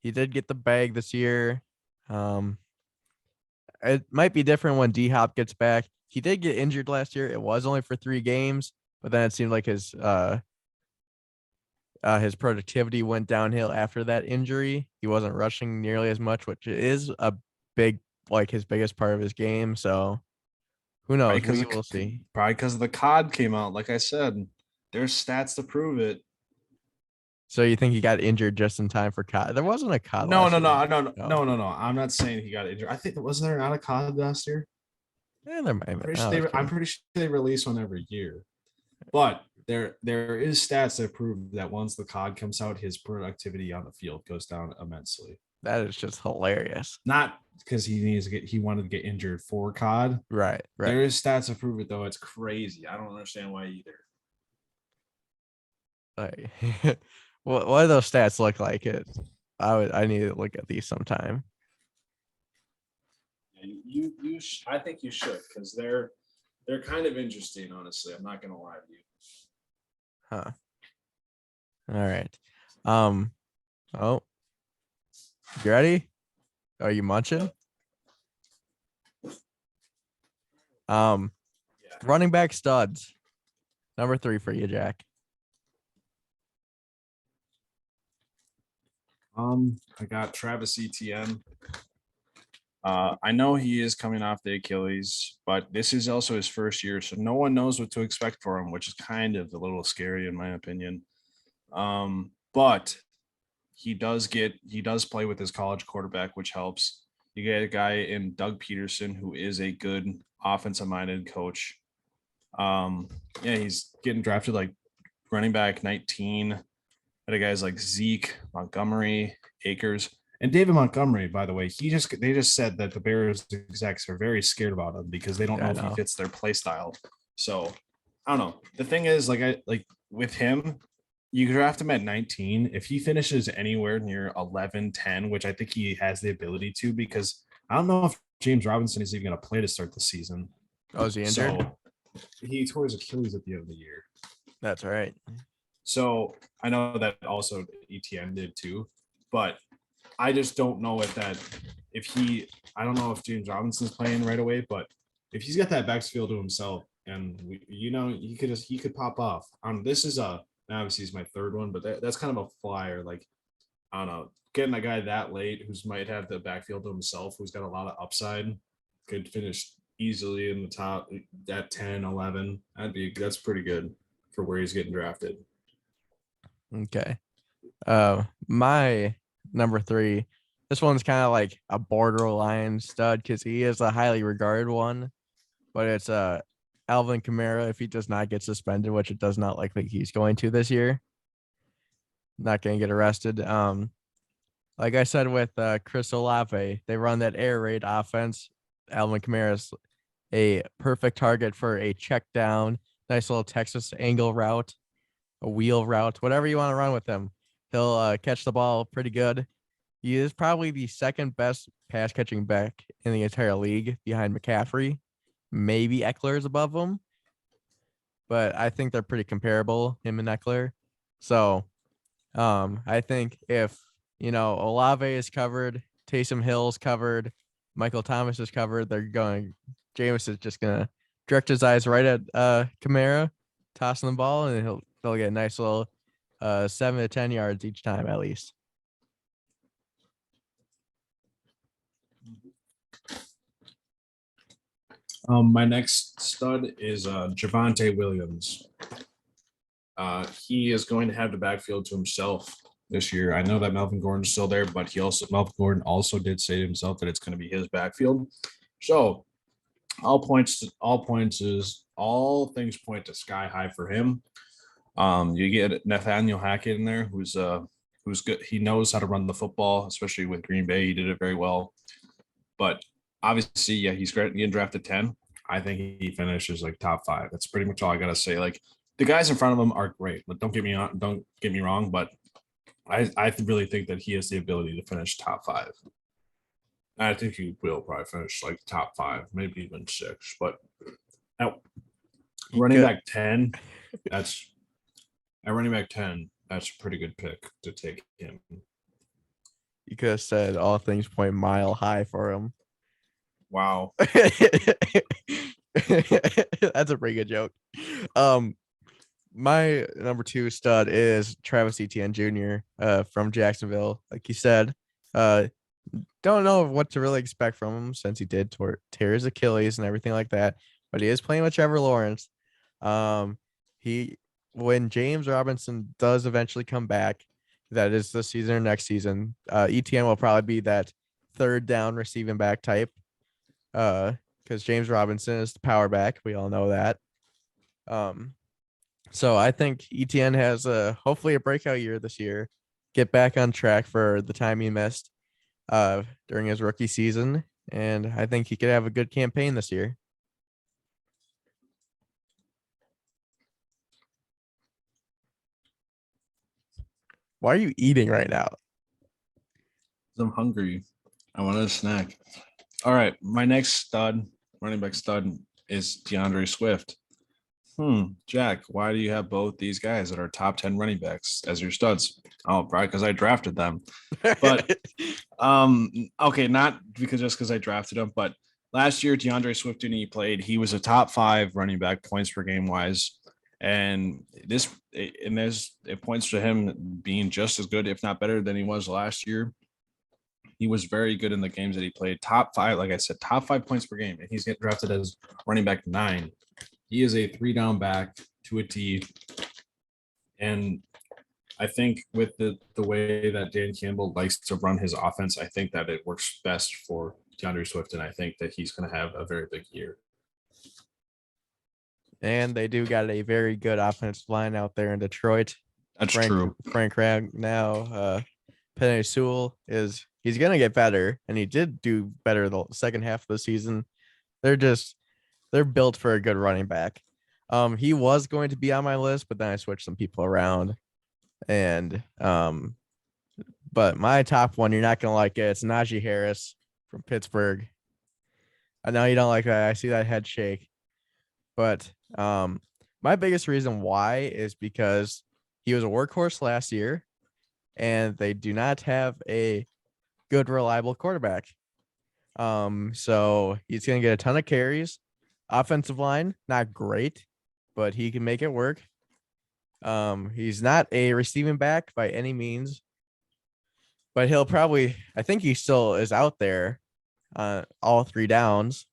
He did get the bag this year. It might be different when D Hop gets back. He did get injured last year. It was only for 3 games, but then it seemed like his productivity went downhill after that injury. He wasn't rushing nearly as much, which is a big, like his biggest part of his game. So who knows? We will see. Probably because the COD came out. Like I said, there's stats to prove it. So you think he got injured just in time for COD? There wasn't a COD. No. last year. No. I'm not saying he got injured. I think wasn't there not a COD last year? Yeah, there might be. I'm pretty sure they release one every year. But there is stats that prove that once the COD comes out, his productivity on the field goes down immensely. That is just hilarious. Not because he wanted to get injured for COD. Right. There is stats to prove it though. It's Crazy. I don't understand why either. Like, what do those stats look like? I need to look at these sometime. I think you should, because they're kind of interesting, honestly. I'm not gonna lie to you. Huh. All right. Oh, you ready? Are you munching? Yeah. Running back studs. Number 3 for you, Jack. I got Travis Etienne. I know he is coming off the Achilles, but this is also his first year, so no one knows what to expect for him, which is kind of a little scary in my opinion. But he does play with his college quarterback, which helps. You get a guy in Doug Peterson, who is a good offensive minded coach. He's getting drafted like running back 19. Other guys like Zeke, Montgomery, Akers, and David Montgomery, by the way, they just said that the Bears execs are very scared about him because they don't know if he fits their play style. So I don't know. The thing is, like with him, you draft him at 19. If he finishes anywhere near 11, 10, which I think he has the ability to, because I don't know if James Robinson is even going to play to start the season. Oh, is he injured? So he tore his Achilles at the end of the year. That's right. So I know that also ETN did too, but I just don't know I don't know if James Robinson's playing right away, but if he's got that backfield to himself and he could pop off. This is obviously he's my third one, but that's kind of a flyer. Like, I don't know, getting a guy that late who's might have the backfield to himself, who's got a lot of upside, could finish easily in the top at 10, 11. That's pretty good for where he's getting drafted. Okay. My number 3, this one's kind of like a borderline stud because he is a highly regarded one, but it's Alvin Kamara if he does not get suspended, which it does not look like he's going to this year. Not going to get arrested. Like I said with Chris Olave, they run that air raid offense. Alvin Kamara is a perfect target for a check down, nice little Texas angle route, a wheel route, whatever you want to run with him. He'll catch the ball pretty good. He is probably the second best pass catching back in the entire league behind McCaffrey. Maybe Eckler is above him, but I think they're pretty comparable, him and Eckler. So I think if, Olave is covered, Taysom Hill's covered, Michael Thomas is covered, Jameis is just going to direct his eyes right at Kamara, tossing the ball, and they'll get a nice little 7 to 10 yards each time at least. My next stud is Javonte Williams. He is going to have the backfield to himself this year. I know that Melvin Gordon's still there, but Melvin Gordon also did say to himself that it's going to be his backfield. So all points is all things point to sky high for him. You get Nathaniel Hackett in there, who's good. He knows how to run the football, especially with Green Bay. He did it very well. But obviously, yeah, he's great getting drafted 10. I think he finishes like top 5. That's pretty much all I gotta say. Like the guys in front of him are great. But don't get me wrong, but I really think that he has the ability to finish top 5. I think he will probably finish like top 5, maybe even 6. But now, running back 10, that's at running back 10. That's a pretty good pick to take him. You could have said all things point mile high for him. Wow. That's a pretty good joke. My number 2 stud is Travis Etienne Jr. From Jacksonville. Like you said, don't know what to really expect from him since he did tear his Achilles and everything like that. But he is playing with Trevor Lawrence. When James Robinson does eventually come back, that is this season or next season, Etienne will probably be that third down receiving back type. Because James Robinson is the power back. We all know that. So I think Etienne has hopefully a breakout year this year, get back on track for the time he missed during his rookie season. And I think he could have a good campaign this year. Why are you eating right now? I'm hungry. I want a snack. All right. My next running back stud, is DeAndre Swift. Jack, why do you have both these guys that are top 10 running backs as your studs? Oh, probably because I drafted them. But okay, not because I drafted them, but last year DeAndre Swift, when he played, he was a top 5 running back points per game wise. And it points to him being just as good, if not better, than he was last year. He was very good in the games that he played. Top 5, like I said, top 5 points per game, and he's getting drafted as running back 9. He is a 3-down back to a T. And I think with the way that Dan Campbell likes to run his offense, I think that it works best for DeAndre Swift, and I think that he's going to have a very big year. And they do got a very good offensive line out there in Detroit. That's true. Frank Ragnow, Penei Sewell he's gonna get better, and he did do better the second half of the season. They're built for a good running back. He was going to be on my list, but then I switched some people around. And but my top one, you're not gonna like it. It's Najee Harris from Pittsburgh. I know you don't like that. I see that head shake. But my biggest reason why is because he was a workhorse last year, and they do not have a good, reliable quarterback. So he's going to get a ton of carries. Offensive line, not great, but he can make it work. He's not a receiving back by any means, but I think he still is out there on all 3 downs.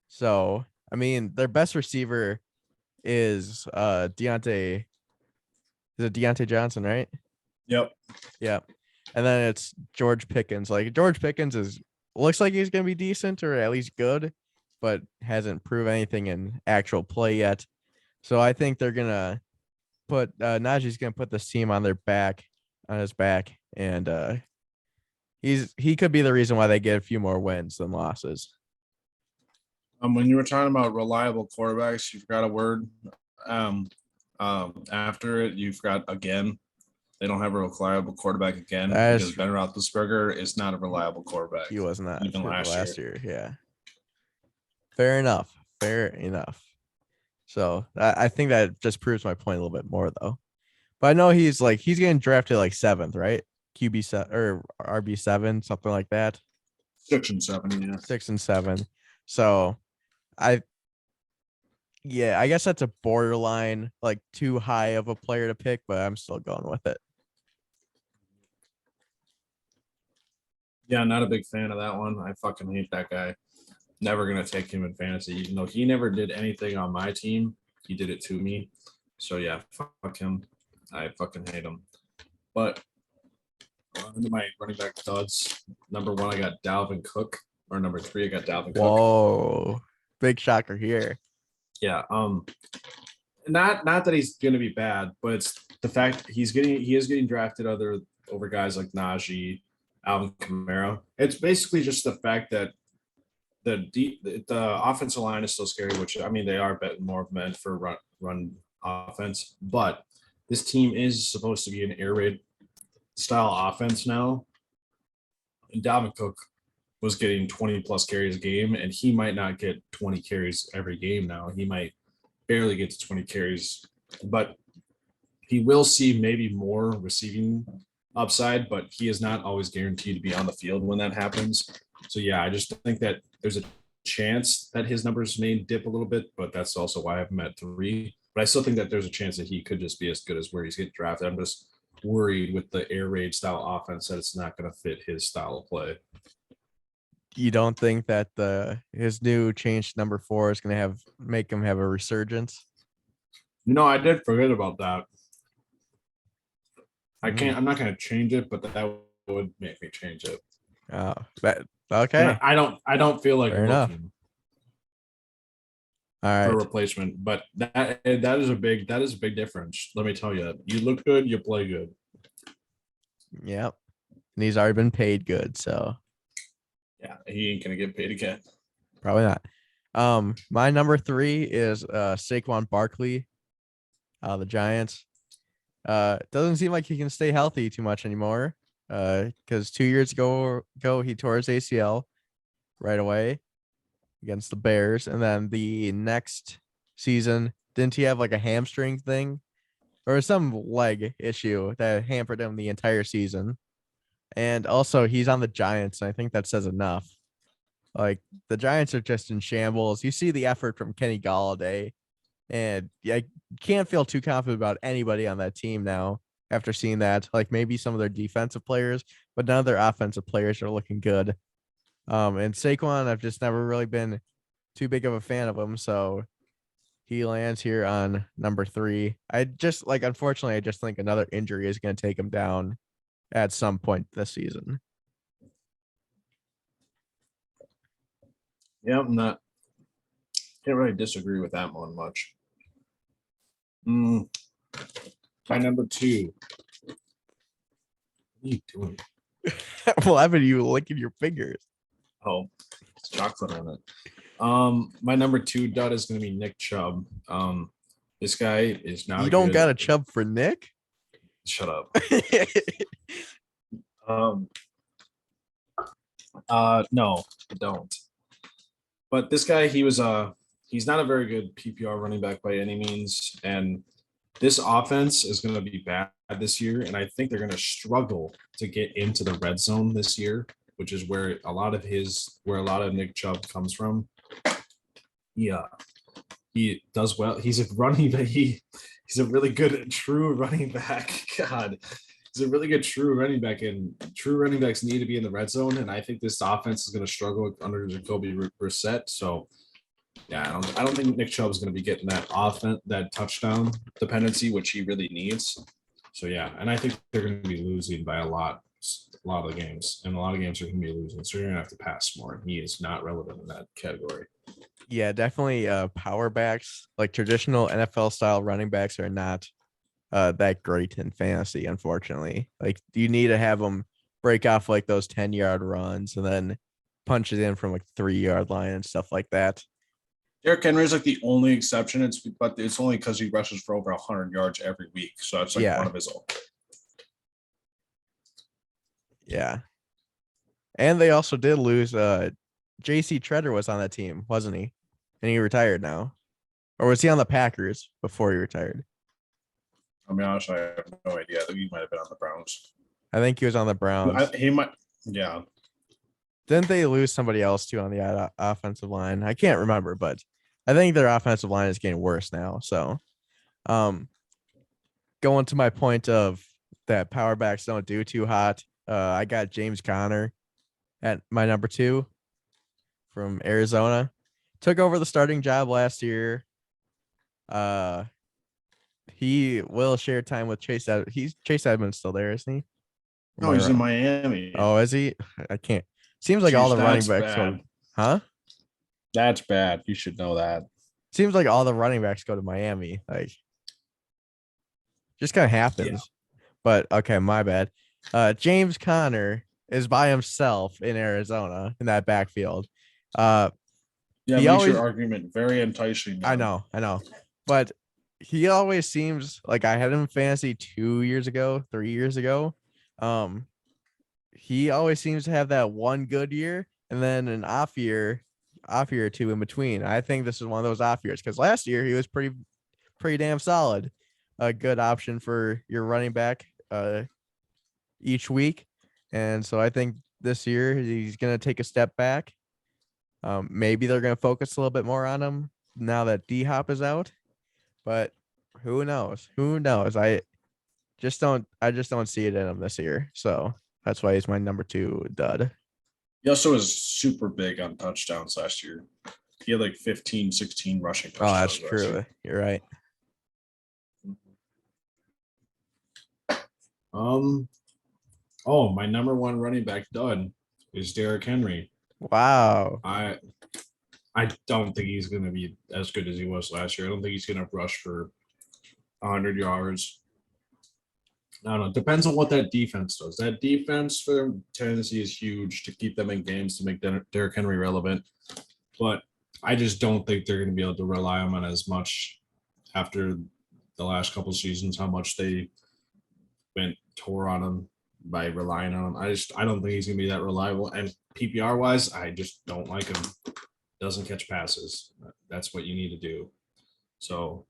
So I mean, their best receiver is Deontay Johnson, right? Yep. And then it's George Pickens. Like George Pickens looks like he's gonna be decent or at least good, but hasn't proved anything in actual play yet. So I think they're gonna put Najee's gonna put this team on his back, and he could be the reason why they get a few more wins than losses. When you were talking about reliable quarterbacks, you forgot a word. After it, you forgot again. They don't have a reliable quarterback again because Ben Roethlisberger is not a reliable quarterback. He was not even last year. Yeah. Fair enough. So I think that just proves my point a little bit more, though. But I know he's getting drafted like 7th, right? QB7 or RB7, something like that. 6 and 7, yeah. 6 and 7. So I guess that's a borderline, like too high of a player to pick, but I'm still going with it. Yeah, not a big fan of that one. I fucking hate that guy. Never gonna take him in fantasy, even though he never did anything on my team. He did it to me. So yeah, fuck him. I fucking hate him. But into my running back studs. Number 1, I got Dalvin Cook. Or number 3, I got Dalvin Cook. Whoa. Big shocker here. Yeah. Not that he's going to be bad, but it's the fact he is getting drafted over guys like Najee, Alvin Kamara. It's basically just the fact that the offensive line is still scary, which I mean they are more meant for run offense, but this team is supposed to be an air raid style offense now. And Dalvin Cook was getting 20 plus carries a game, and he might not get 20 carries every game now. He might barely get to 20 carries, but he will see maybe more receiving upside, but he is not always guaranteed to be on the field when that happens. So yeah, I just think that there's a chance that his numbers may dip a little bit, but that's also why I have him at 3. But I still think that there's a chance that he could just be as good as where he's getting drafted. I'm just worried with the air raid style offense that it's not going to fit his style of play. You don't think that his new changed number 4 is going to make him have a resurgence? I did forget about that. I'm not going to change it, but that would make me change it. Oh, okay. I don't feel like Fair enough. All right. For a replacement, but that is a big difference. Let me tell you, you look good, you play good. Yep. And he's already been paid good, so yeah, he ain't gonna get paid again. Probably not. My number 3 is Saquon Barkley, the Giants. Doesn't seem like he can stay healthy too much anymore. Because 2 years ago he tore his ACL right away against the Bears, and then the next season, didn't he have like a hamstring thing or some leg issue that hampered him the entire season? And also he's on the Giants, and I think that says enough. Like, the Giants are just in shambles. You see the effort from Kenny Golladay, and I can't feel too confident about anybody on that team now after seeing that. Like, maybe some of their defensive players, but none of their offensive players are looking good. And Saquon, I've just never really been too big of a fan of him, so he lands here on number 3. Unfortunately, I just think another injury is going to take him down at some point this season. Yeah, can't really disagree with that one much. My number 2. What are you doing? Well, I've been you licking your fingers. Oh, it's chocolate on it. My number 2 dud is going to be Nick Chubb. This guy is not. You don't got a Chubb for Nick? Shut up. No, I don't. But this guy, he's not a very good PPR running back by any means, and this offense is going to be bad this year, and I think they're going to struggle to get into the red zone this year, which is where a lot of Nick Chubb comes from. Yeah, he does well. He's a running back. He's a really good true running back. God, he's a really good true running back, and true running backs need to be in the red zone. And I think this offense is going to struggle under Jacoby Brissett. So, yeah, I don't think Nick Chubb is going to be getting that touchdown dependency, which he really needs. So yeah, and I think they're going to be losing by a lot of the games, and a lot of games are going to be losing. So you're going to have to pass more. And he is not relevant in that category. Yeah, definitely. Power backs, like traditional NFL style running backs, are not that great in fantasy, unfortunately. Like, you need to have them break off like those 10-yard runs and then punch it in from like 3-yard line and stuff like that. Derrick Henry is like the only exception. But it's only because he rushes for over 100 yards every week. So that's like one of his own. Yeah. And they also did lose JC Treader was on that team, wasn't he? And he retired now. Or was he on the Packers before he retired? I mean, honestly, I have no idea. I think he might have been on the Browns. I think he was on the Browns. He might. Yeah. Didn't they lose somebody else too on the offensive line? I can't remember, but I think their offensive line is getting worse now. So, going to my point of that power backs don't do too hot. I got James Conner at my number 2 from Arizona. Took over the starting job last year. He will share time with Chase. Chase Edmonds still there, isn't he? No, he's in Miami. Oh, is he? I can't. Seems like all the running backs. Huh? That's bad. You should know that. Seems like all the running backs go to Miami. Like, just kind of happens. But okay, my bad. James Conner is by himself in Arizona in that backfield. Yeah, He makes always, your argument very enticing. I now. know, but he always seems like I had him in fantasy 2 years ago, 3 years ago. He always seems to have that one good year and then an off year or two in between. I think this is one of those off years because last year he was pretty damn solid. A good option for your running back each week. And so I think this year he's going to take a step back. Maybe they're going to focus a little bit more on him now that D Hop is out, but who knows? Who knows? I just don't see it in him this year. So that's why he's my number 2 dud. He also was super big on touchdowns last year. He had like 15, 16 rushing Oh, touchdowns. that's last true. year. You're right. Oh, my number 1 running back dud is Derrick Henry. Wow. I don't think he's going to be as good as he was last year. I don't think he's going to rush for 100 yards. I don't know. Depends on what that defense does. That defense for Tennessee is huge to keep them in games to make Derrick Henry relevant. But I just don't think they're going to be able to rely on him as much after the last couple of seasons, how much they went tore on him by relying on him. I don't think he's going to be that reliable. And PPR wise, I just don't like him. Doesn't catch passes. That's what you need to do. So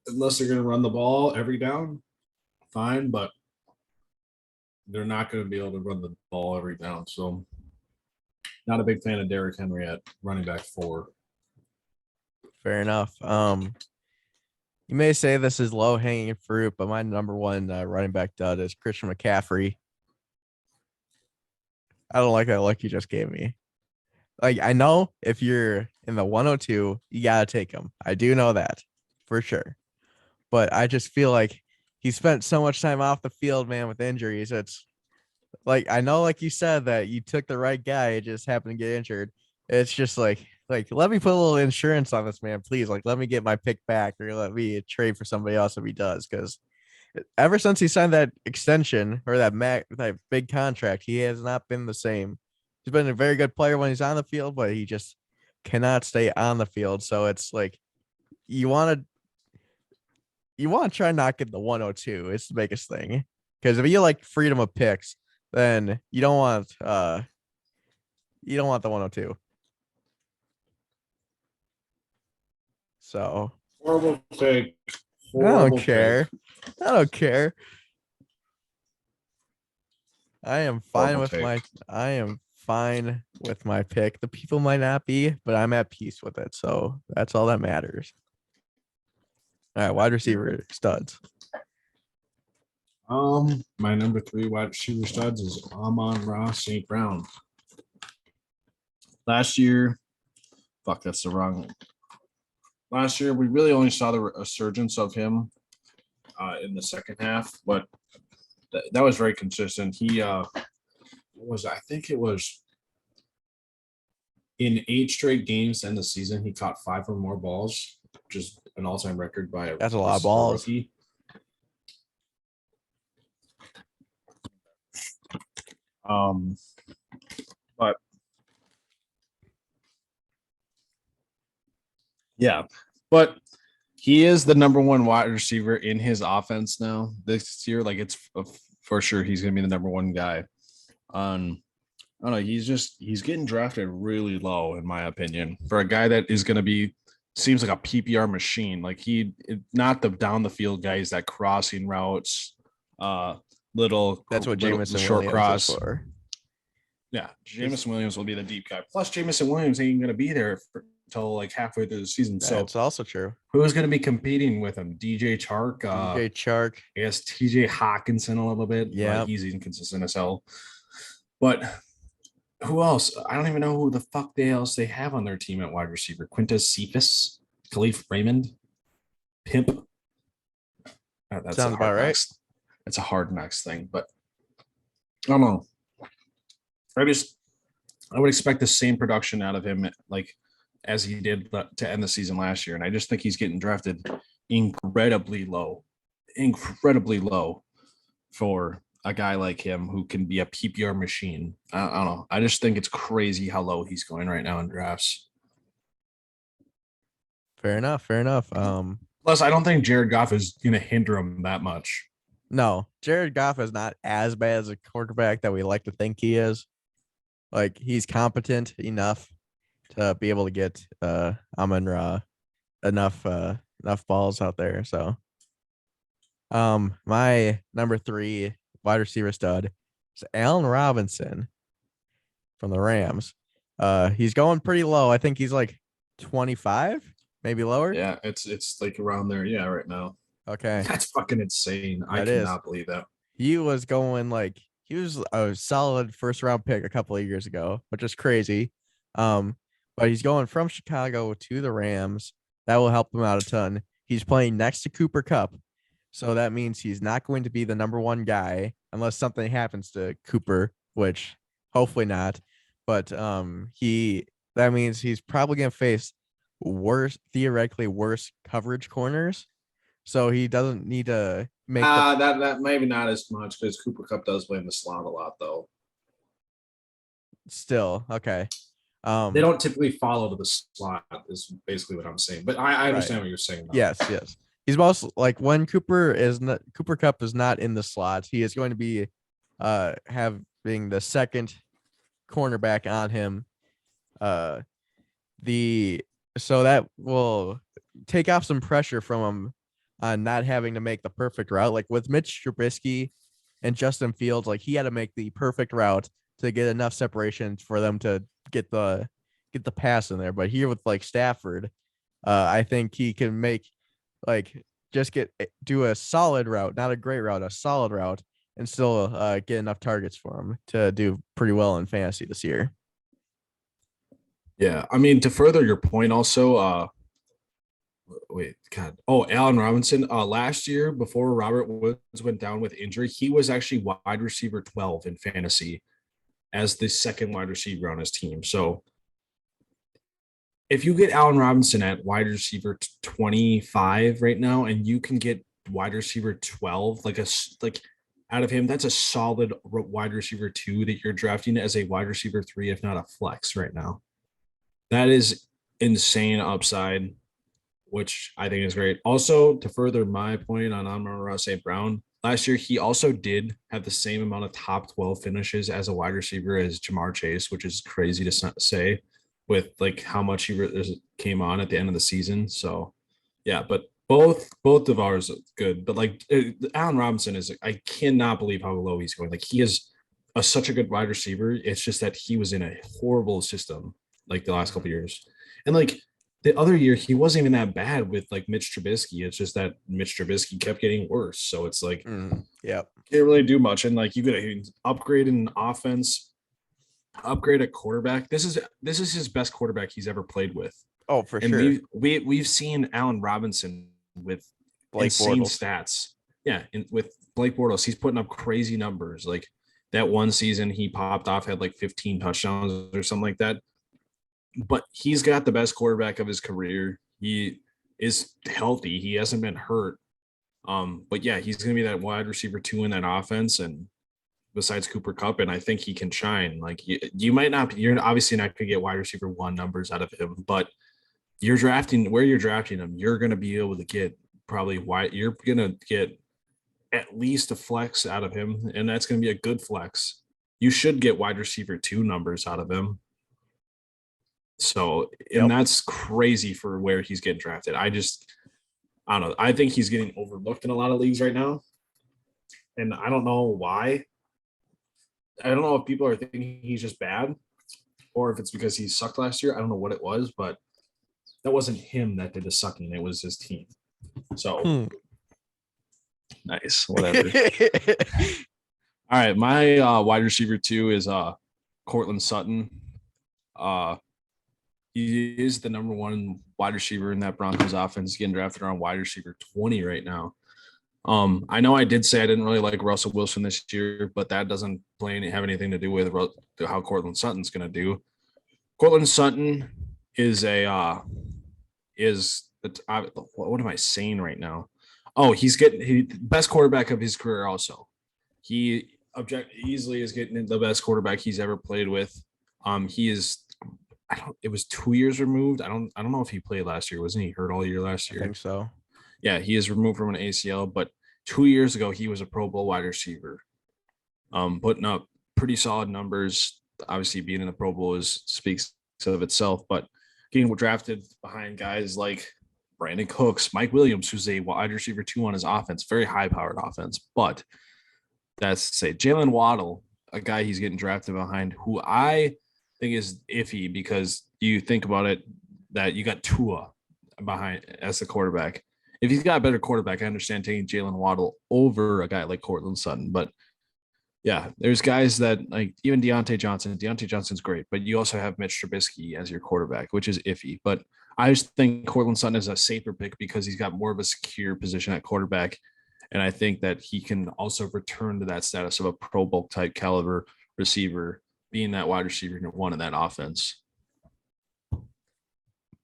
unless they're going to run the ball every down, fine, but they're not going to be able to run the ball every down. So not a big fan of Derrick Henry at running back 4. Fair enough. You may say this is low hanging fruit, but my number 1 running back dud is Christian McCaffrey. I don't like that look you just gave me. Like, I know if you're in the 102, you gotta take him. I do know that for sure. But I just feel like he spent so much time off the field, man, with injuries. It's like, I know, like you said, that you took the right guy, it just happened to get injured. It's just like let me put a little insurance on this man, please. Like, let me get my pick back, or let me trade for somebody else if he does. Because ever since he signed that extension or that big contract, he has not been the same. He's been a very good player when he's on the field, but he just cannot stay on the field. So it's like you want to try not get the 102. It's the biggest thing. Because if you like freedom of picks, then you don't want the 102. So Horrible pick. I don't care. I don't care. I am fine with my pick. The people might not be, but I'm at peace with it. So that's all that matters. All right, wide receiver studs. My number 3 wide receiver studs is Amon-Ra St. Brown. Last year, that's the wrong one. Last year, we really only saw the resurgence of him in the second half, but that was very consistent. He I think it was in 8 straight games in the season, he caught 5 or more balls, which is an all-time record by That's a lot of balls. Rookie. But yeah, but he is the number 1 wide receiver in his offense now this year. Like, it's for sure he's going to be the number 1 guy. I don't know. He's getting drafted really low, in my opinion, for a guy that is going to be seems like a PPR machine. Like, not the down the field guys that crossing routes, That's what Jameson short Williams cross. is for. Yeah, Jameson Williams will be the deep guy. Plus, Jameson Williams ain't going to be there until like halfway through the season. So That's also true. Who's going to be competing with him? DJ Chark. DJ Chark. I guess TJ Hawkinson a little bit. Yeah, he's inconsistent as hell. But who else? I don't even know who the fuck they have on their team at wide receiver. Quintus Cephas, Khalif Raymond, Pimp. That's sounds about right. It's a Hard Knocks thing, but I don't know. I would expect the same production out of him, like as he did to end the season last year. And I just think he's getting drafted incredibly low for a guy like him who can be a PPR machine. I don't know. I just think it's crazy how low he's going right now in drafts. Fair enough. Fair enough. Plus, I don't think Jared Goff is going to hinder him that much. No, Jared Goff is not as bad as a quarterback that we like to think he is. Like, he's competent enough to be able to get Amon-Ra enough balls out there. So my number 3 wide receiver stud is Allen Robinson from the Rams. He's going pretty low. I think he's like 25, maybe lower. Yeah, it's like around there. Yeah, right now. Okay. That's fucking insane. I That is. cannot believe that. He was going like he was a solid first round pick a couple of years ago, which is crazy. But he's going from Chicago to the Rams. That will help him out a ton. He's playing next to Cooper Kupp. So that means he's not going to be the number 1 guy unless something happens to Cooper, which hopefully not. But that means he's probably going to face theoretically worse coverage corners. So he doesn't need to make that maybe not as much because Cooper Kupp does play in the slot a lot though. Still okay. They don't typically follow to the slot is basically what I'm saying. But I understand what you're saying. Though. Yes. He's most like when Cooper Kupp is not in the slot, he is going to be having the second cornerback on him. So that will take off some pressure from him on not having to make the perfect route. Like with Mitch Trubisky and Justin Fields, like he had to make the perfect route to get enough separation for them to get the pass in there. But here with like Stafford, I think he can make do a solid route, not a great route, a solid route, and still get enough targets for him to do pretty well in fantasy this year. Yeah, I mean to further your point, also, Allen Robinson. Last year, before Robert Woods went down with injury, he was actually wide receiver 12 in fantasy as the second wide receiver on his team. So if you get Allen Robinson at wide receiver 25 right now, and you can get wide receiver 12, like out of him, that's a solid wide receiver 2 that you're drafting as a wide receiver 3, if not a flex right now. That is insane upside, which I think is great. Also, to further my point on Amon-Ra St. Brown, last year he also did have the same amount of top 12 finishes as a wide receiver as Jamar Chase, which is crazy to say with like how much he came on at the end of the season. So yeah, but both of ours are good. But like Allen Robinson I cannot believe how low he's going. Like he is such a good wide receiver. It's just that he was in a horrible system like the last couple of years. And like the other year, he wasn't even that bad with like Mitch Trubisky. It's just that Mitch Trubisky kept getting worse. So it's like, Can't really do much. And like you could upgrade an offense, upgrade a quarterback. This is his best quarterback he's ever played with. Oh, for and sure. We've seen Allen Robinson with Blake insane Bortles. stats. Yeah, with Blake Bortles, he's putting up crazy numbers. Like that one season, he popped off, had like 15 touchdowns or something like that. But he's got the best quarterback of his career. He is healthy. He hasn't been hurt. But yeah, he's going to be that wide receiver 2 in that offense. And besides Cooper Kupp, and I think he can shine. Like you're obviously not going to get wide receiver 1 numbers out of him, but you're drafting him. You're going to be able to get you're going to get at least a flex out of him. And that's going to be a good flex. You should get wide receiver 2 numbers out of him. So, and that's crazy for where he's getting drafted. I don't know. I think he's getting overlooked in a lot of leagues right now. And I don't know why. I don't know if people are thinking he's just bad or if it's because he sucked last year. I don't know what it was, but that wasn't him that did the sucking. It was his team. So nice. Whatever. All right. My wide receiver 2 is Courtland Sutton. He is the number 1 wide receiver in that Broncos offense. He's getting drafted around wide receiver 20 right now. I know I did say I didn't really like Russell Wilson this year, but that doesn't have anything to do with how Courtland Sutton's going to do. Courtland Sutton is what am I saying right now? Oh, he's getting best quarterback of his career. Also, he easily is getting the best quarterback he's ever played with. He is. I don't. It was 2 years removed. I don't know if he played last year. Wasn't he hurt all year last I year? think so. Yeah, he is removed from an ACL, but 2 years ago he was a Pro Bowl wide receiver. Putting up pretty solid numbers. Obviously, being in the Pro Bowl speaks of itself, but getting drafted behind guys like Brandon Cooks, Mike Williams, who's a wide receiver 2 on his offense, very high powered offense. But that's to say, Jalen Waddle, a guy he's getting drafted behind, who I think is iffy because you think about it that you got Tua behind as the quarterback. If he's got a better quarterback, I understand taking Jalen Waddle over a guy like Cortland Sutton. But yeah, there's guys that like even Deontay Johnson. Deontay Johnson's great, but you also have Mitch Trubisky as your quarterback, which is iffy. But I just think Cortland Sutton is a safer pick because he's got more of a secure position at quarterback. And I think that he can also return to that status of a Pro Bowl type caliber receiver, being that wide receiver one in that offense.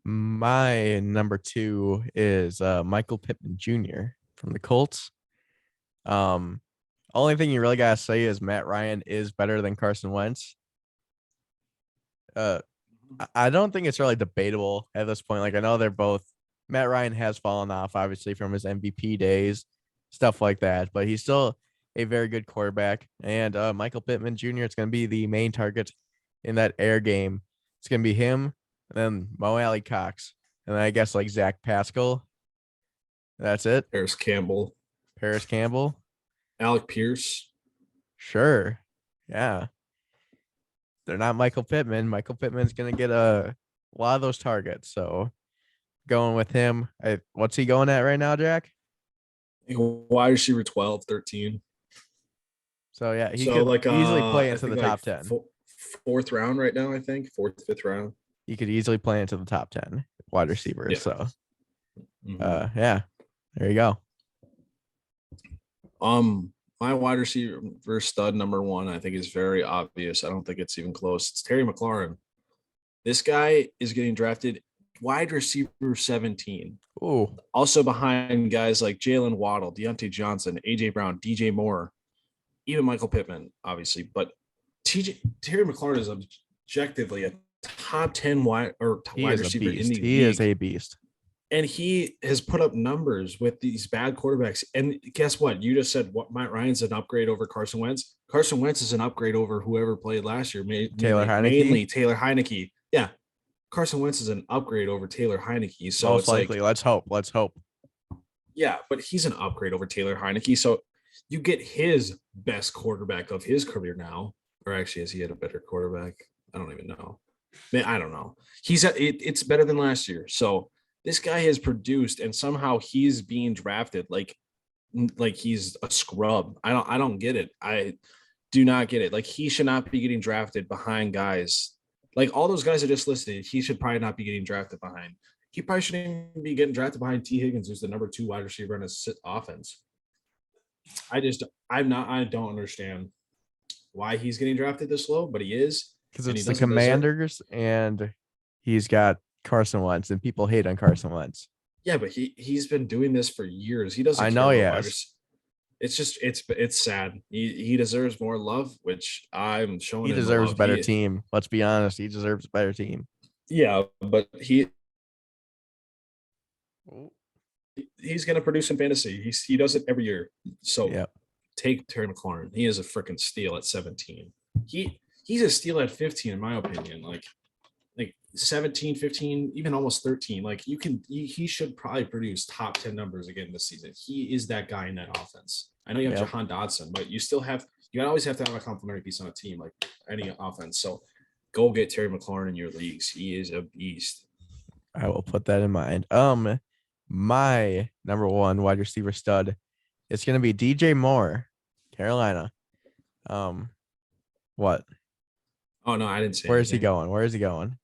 My number 2 is Michael Pittman Jr. from the Colts. Only thing you really gotta say is Matt Ryan is better than Carson Wentz. I don't think it's really debatable at this point. Like I know they're both. Matt Ryan has fallen off, obviously, from his MVP days, stuff like that, but he's still a very good quarterback. And Michael Pittman Jr. It's going to be the main target in that air game. It's going to be him, and then Mo Alley Cox, and then I guess like Zach Pascal. That's it. Paris Campbell, Paris Campbell. Alec Pierce. Sure. Yeah. They're not Michael Pittman. Michael Pittman's going to get a lot of those targets. So going with him. What's he going at right now, Jack? Wide receiver 12, 13. So yeah, he could easily play into the top 10. Fourth round right now, I think. Fifth round. He could easily play into the top 10 wide receivers. Yeah. So Mhm. yeah, there you go. My wide receiver stud number 1, I think, is very obvious. I don't think it's even close. It's Terry McLaurin. This guy is getting drafted wide receiver 17. Ooh, Also behind guys like Jalen Waddle, Deontay Johnson, AJ Brown, DJ Moore, even Michael Pittman, obviously. But Terry McLaurin is objectively a top 10 wide he wide is a receiver in beast. the He league. is a beast. And he has put up numbers with these bad quarterbacks. And guess what? You just said what Matt Ryan's an upgrade over Carson Wentz. Carson Wentz is an upgrade over whoever played last year. Taylor Heineke? Mainly Taylor Heineke. Yeah. Carson Wentz is an upgrade over Taylor Heineke. So Most it's likely. like, Let's hope. yeah, but he's an upgrade over Taylor Heineke. So you get his best quarterback of his career now. Or actually, has he had a better quarterback? I don't even know. Man, I don't know. It's better than last year. So this guy has produced, and somehow he's being drafted like he's a scrub. I don't get it. I do not get it. Like he should not be getting drafted behind guys like all those guys I just listed. He should probably not be getting drafted behind. He probably shouldn't even be getting drafted behind T. Higgins, who's the number 2 wide receiver in his offense. I don't understand why he's getting drafted this low, but he is. Because And it's he the doesn't deserve- Commanders and he's got Carson Wentz, and people hate on Carson Wentz. Yeah, but he's been doing this for years. He doesn't. I know care he about has. wide It's just it's sad. He deserves more love, which I'm showing. He him the deserves a love. better team. Let's be honest. He deserves a better team. Yeah, but he's going to produce in fantasy. He does it every year. So Yeah. take Terry McLaurin. He is a freaking steal at 17. He's a steal at 15, in my opinion. Like 17, 15, even almost 13. Like he should probably produce top 10 numbers again this season. He is that guy in that offense. I know you have Yeah. Jahan Dotson, but you always have to have a complementary piece on a team, like any offense. So go get Terry McLaurin in your leagues. He is a beast. I will put that in mind. My number 1 wide receiver stud, it's gonna be DJ Moore, Carolina. What? Oh no, I didn't say. Where is he anything. going? Where is he going?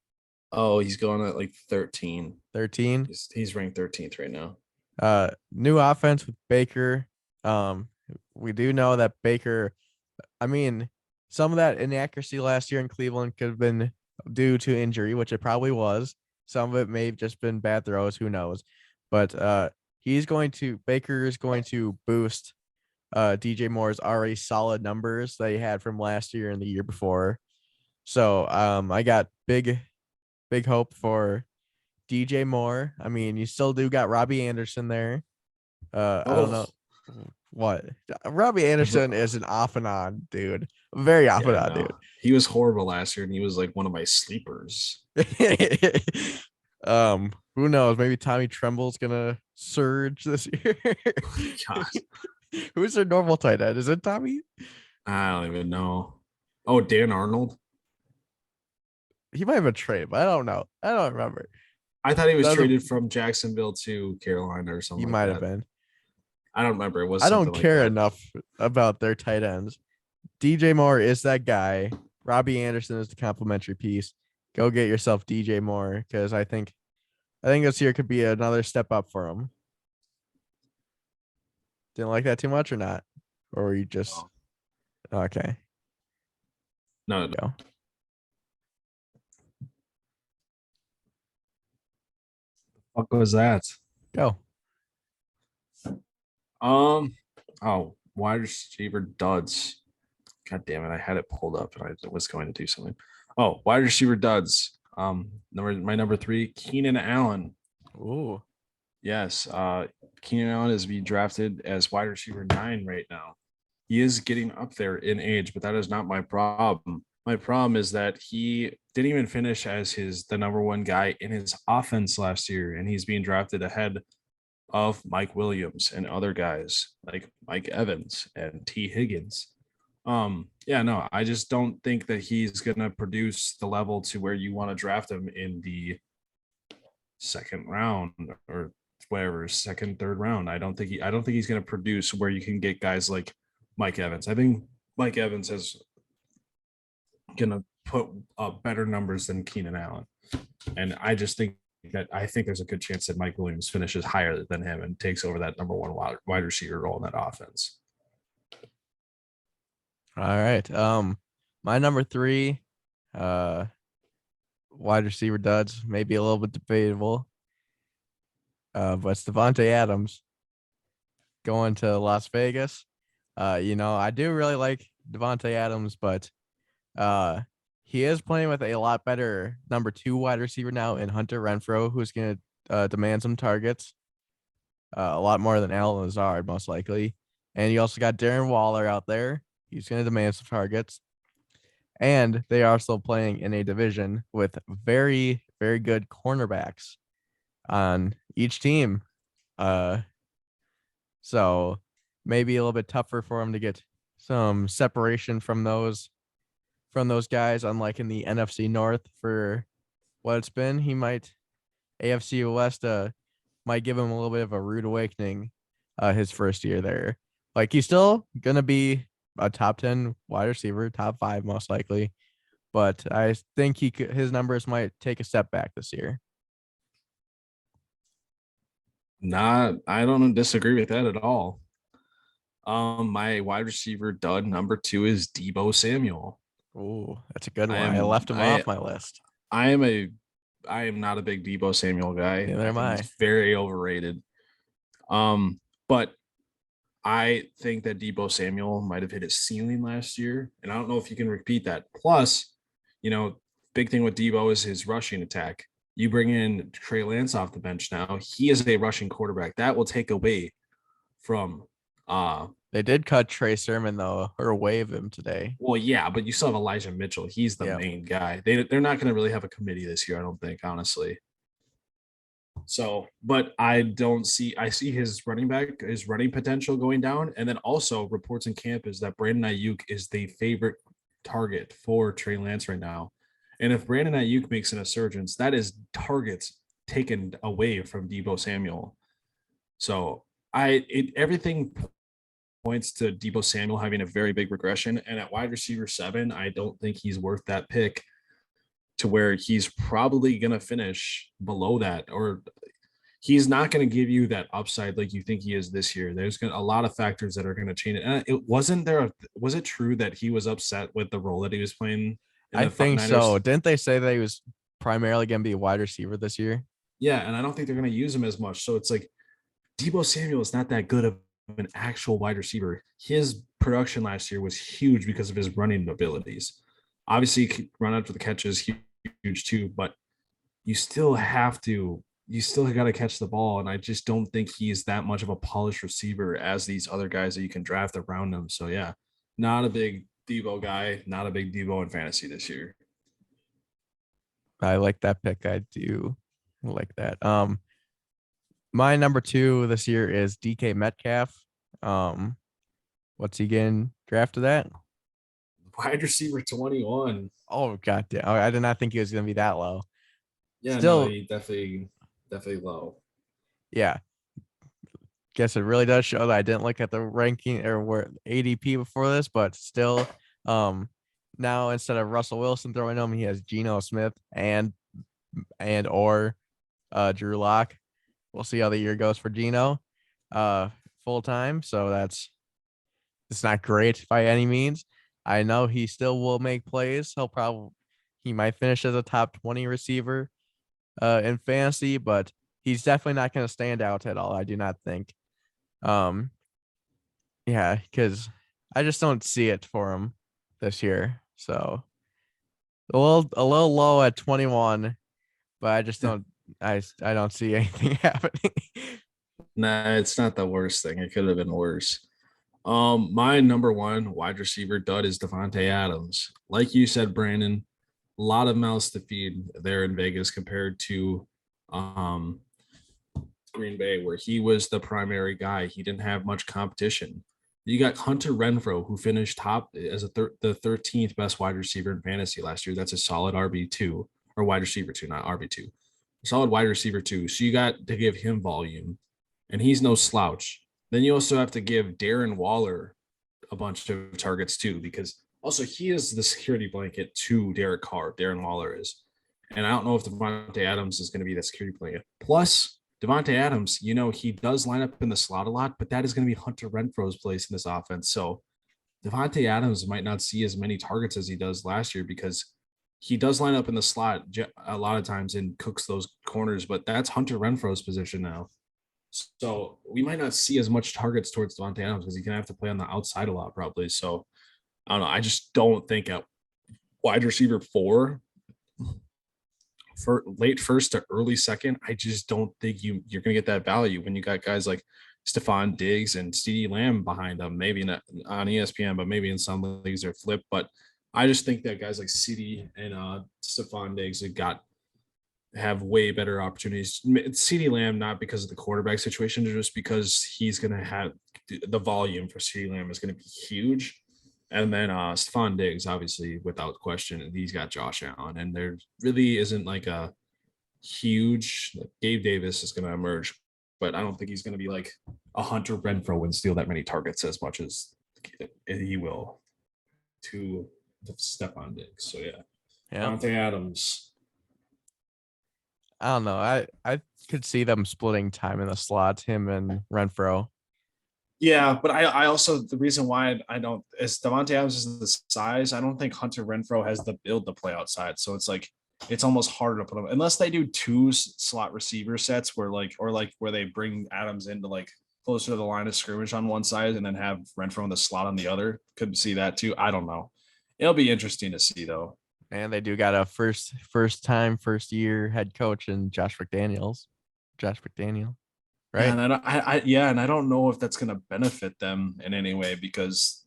Oh, he's going at like 13. 13. He's ranked 13th right now. New offense with Baker. We do know that Baker, I mean, some of that inaccuracy last year in Cleveland could have been due to injury, which it probably was. Some of it may have just been bad throws. Who knows? But Baker is going to boost DJ Moore's already solid numbers that he had from last year and the year before. So I got big hope for DJ Moore. I mean, you still do got Robbie Anderson there. I don't know what Robbie Anderson is an off and on dude. Very off and on dude. He was horrible last year, and he was like one of my sleepers. Who knows? Maybe Tommy Tremble's gonna surge this year. God, Who's their normal tight end? Is it Tommy? I don't even know. Oh, Dan Arnold. He might have been traded, but I don't know. I don't remember. I thought he was Doesn't- traded from Jacksonville to Carolina or something. He like might that. have been. I don't remember. It was. I don't something like care that. enough about their tight ends. DJ Moore is that guy. Robbie Anderson is the complimentary piece. Go get yourself DJ Moore because I think this year could be another step up for him. Didn't like that too much or not? Or were you just okay? No, Go. What was that? Go. Wide receiver duds. God damn it! I had it pulled up and I was going to do something. Oh, wide receiver duds. My number 3, Keenan Allen. Ooh. Yes, Keenan Allen is being drafted as wide receiver 9 right now. He is getting up there in age, but that is not my problem. My problem is that he didn't even finish as the number 1 guy in his offense last year, and he's being drafted ahead of Mike Williams and other guys like Mike Evans and T. Higgins. I just don't think that he's gonna produce the level to where you want to draft him in the second round or whatever, second, third round. I don't think he's gonna produce where you can get guys like Mike Evans. I think Mike Evans is gonna put up better numbers than Keenan Allen, and I think there's a good chance that Mike Williams finishes higher than him and takes over that number 1 wide receiver role in that offense. All right. My number 3, wide receiver duds, maybe a little bit debatable. But it's Devontae Adams going to Las Vegas. I do really like Devontae Adams, but he is playing with a lot better number 2 wide receiver now in Hunter Renfrow, who's going to demand some targets, a lot more than Allen Lazard, most likely. And you also got Darren Waller out there. He's going to demand some targets. And they are also playing in a division with very, very good cornerbacks on each team. So maybe a little bit tougher for him to get some separation from those guys, unlike in the NFC North for what it's been. AFC West might give him a little bit of a rude awakening his first year there. Like, he's still gonna be a top 10 wide receiver, top 5 most likely, but I think his numbers might take a step back this year. I don't disagree with that at all. My wide receiver dud number 2 is Deebo Samuel. Oh, that's a good one. I left him off my list. I am not a big Deebo Samuel guy. Neither am I. He's very overrated. But I think that Deebo Samuel might have hit his ceiling last year, and I don't know if you can repeat that. Plus, big thing with Deebo is his rushing attack. You bring in Trey Lance off the bench now. He is a rushing quarterback. That will take away from They did cut Trey Sermon though, or waive him today. Well, yeah, but you still have Elijah Mitchell. He's the main guy. They're not going to really have a committee this year, I don't think, honestly. So, but I see his running potential going down. And then also reports in camp is that Brandon Ayuk is the favorite target for Trey Lance right now. And if Brandon Ayuk makes an resurgence, that is targets taken away from Deebo Samuel. So everything points to Deebo Samuel having a very big regression. And at wide receiver 7, I don't think he's worth that pick to where he's probably going to finish below that, or he's not going to give you that upside like you think he is this year. There's a lot of factors that are going to change it. And was it true that he was upset with the role that he was playing? I think so. Didn't they say that he was primarily going to be a wide receiver this year. Yeah, and I don't think they're going to use him as much. So it's like Debo Samuel is not that good of an actual wide receiver. His production last year was huge because of his running abilities. Obviously, he could run after the catches, huge too, but you still got to catch the ball. And I just don't think he's that much of a polished receiver as these other guys that you can draft around him. So yeah, not a big Debo guy, not a big Debo in fantasy this year. I like that pick. I do like that. My number 2 this year is DK Metcalf. What's he getting drafted at? Wide receiver 21. Oh god damn. I did not think he was gonna be that low. Yeah, Still- no, he definitely low. Yeah. Guess it really does show that I didn't look at the ranking or where ADP before this, but still, now instead of Russell Wilson throwing him, he has Geno Smith and or Drew Lock. We'll see how the year goes for Geno full time. So it's not great by any means. I know he still will make plays. He might finish as a top 20 receiver in fantasy, but he's definitely not going to stand out at all. I do not think. Yeah, because I just don't see it for him this year. So a little low at 21, but I just don't I don't see anything happening. Nah, it's not the worst thing. It could have been worse. My number 1 wide receiver dud is Davante Adams. Like you said, Brandon, a lot of mouths to feed there in Vegas compared to Green Bay, where he was the primary guy. He didn't have much competition. You got Hunter Renfrow, who finished top as the 13th best wide receiver in fantasy last year. That's a solid RB2 or wide receiver 2, not RB2. Solid wide receiver 2. So you got to give him volume, and he's no slouch. Then you also have to give Darren Waller a bunch of targets too, because also he is the security blanket to Derek Carr. Darren Waller is. And I don't know if Davante Adams is going to be that security blanket. Plus, Davante Adams, he does line up in the slot a lot, but that is going to be Hunter Renfrow's place in this offense. So Davante Adams might not see as many targets as he does last year because he does line up in the slot a lot of times and cooks those corners, but that's Hunter Renfrow's position now. So we might not see as much targets towards Davante Adams because he's going to have to play on the outside a lot probably. So I don't know. I just don't think at wide receiver 4 for late first to early second, I just don't think you're going to get that value when you got guys like Stephon Diggs and CeeDee Lamb behind them. Maybe not on ESPN, but maybe in some leagues they're flipped. But I just think that guys like CeeDee and Stephon Diggs have way better opportunities. CeeDee Lamb, not because of the quarterback situation, just because he's going to have the volume for CeeDee Lamb is going to be huge. And then Stephon Diggs, obviously, without question, he's got Josh Allen. And there really isn't like a huge Gabe Davis is going to emerge, but I don't think he's going to be like a Hunter Renfrow and steal that many targets as much as he will to Stephon Diggs. So yeah. Davante Adams. I don't know. I could see them splitting time in the slot, him and Renfro. Yeah, but I also, the reason why I don't is Davante Adams is the size. I don't think Hunter Renfrow has the build to play outside. So it's almost harder to put him unless they do 2 slot receiver sets where where they bring Adams into closer to the line of scrimmage on one side and then have Renfrow in the slot on the other. Could see that too. I don't know. It'll be interesting to see though. And they do got a first year head coach in Josh McDaniel, right? And I don't know if that's going to benefit them in any way because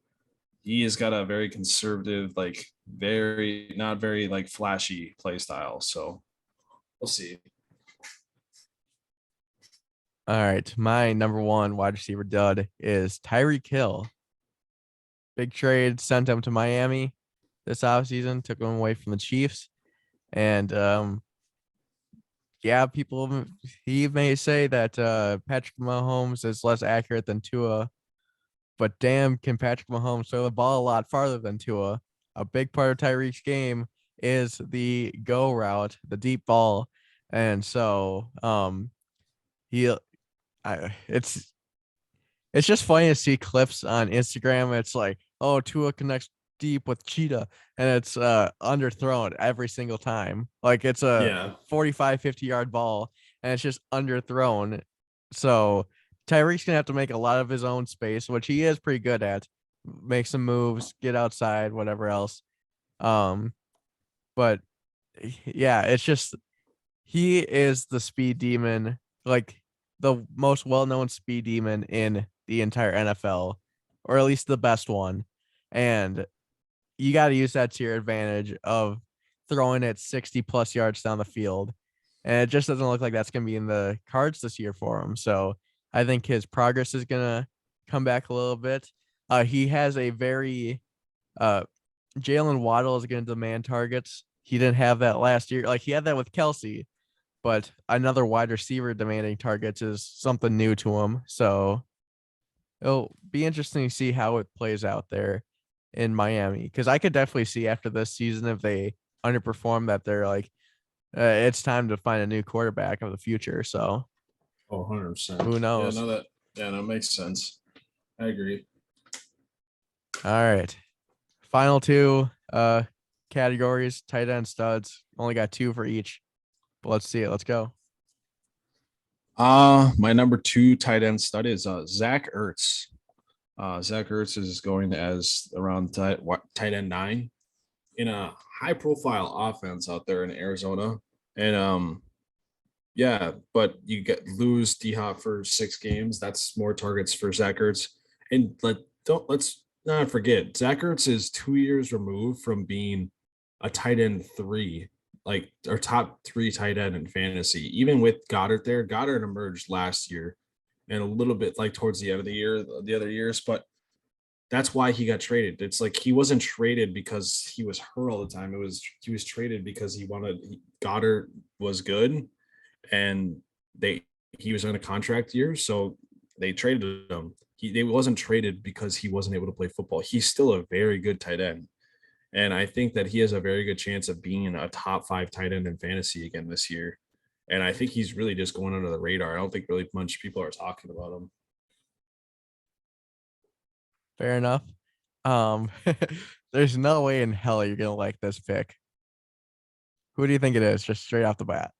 he has got a very conservative, not very flashy play style. So we'll see. All right, my number 1 wide receiver dud is Tyreek Hill. Big trade, sent him to Miami this offseason, took him away from the Chiefs. And he may say that Patrick Mahomes is less accurate than Tua, but damn, can Patrick Mahomes throw the ball a lot farther than Tua. A big part of Tyreek's game is the go route, the deep ball. And so it's just funny to see clips on Instagram. It's like, oh, Tua connects deep with Cheetah, and it's underthrown every single time. Like it's a Yeah. 45, 50-yard ball, and it's just underthrown. So Tyreek's gonna have to make a lot of his own space, which he is pretty good at. Make some moves, get outside, whatever else. But yeah, it's just he is the speed demon, like the most well-known speed demon in the entire NFL, or at least the best one. And you got to use that to your advantage of throwing it 60 plus yards down the field. And it just doesn't look like that's going to be in the cards this year for him. So I think his progress is going to come back a little bit. He has a very Jalen Waddle is going to demand targets. He didn't have that last year. Like he had that with Kelsey, but another wide receiver demanding targets is something new to him. So it'll be interesting to see how it plays out there in Miami, because I could definitely see after this season, if they underperform, that they're like, it's time to find a new quarterback of the future. So Oh, 100%. who knows? That makes sense. I agree. All right. Final two categories, tight end studs. Only got two for each. But let's see it. Let's go. My number 2 tight end stud is Zach Ertz. Zach Ertz is going as around tight end 9 in a high profile offense out there in Arizona. And yeah, but you lose D Hop for 6 games. That's more targets for Zach Ertz. And let's not forget, Zach Ertz is 2 years removed from being a tight end 3, like our top 3 tight end in fantasy. Even with Goddard there, Goddard emerged last year and a little bit like towards the end of the year, the other years, but that's why he got traded. It's like he wasn't traded because he was hurt all the time. He was traded because Goddard was good, and he was on a contract year, so they traded him. They wasn't traded because he wasn't able to play football. He's still a very good tight end, and I think that he has a very good chance of being a top 5 tight end in fantasy again this year. And I think he's really just going under the radar. I don't think really much people are talking about him. Fair enough. There's no way in hell you're gonna like this pick. Who do you think it is? Just straight off the bat.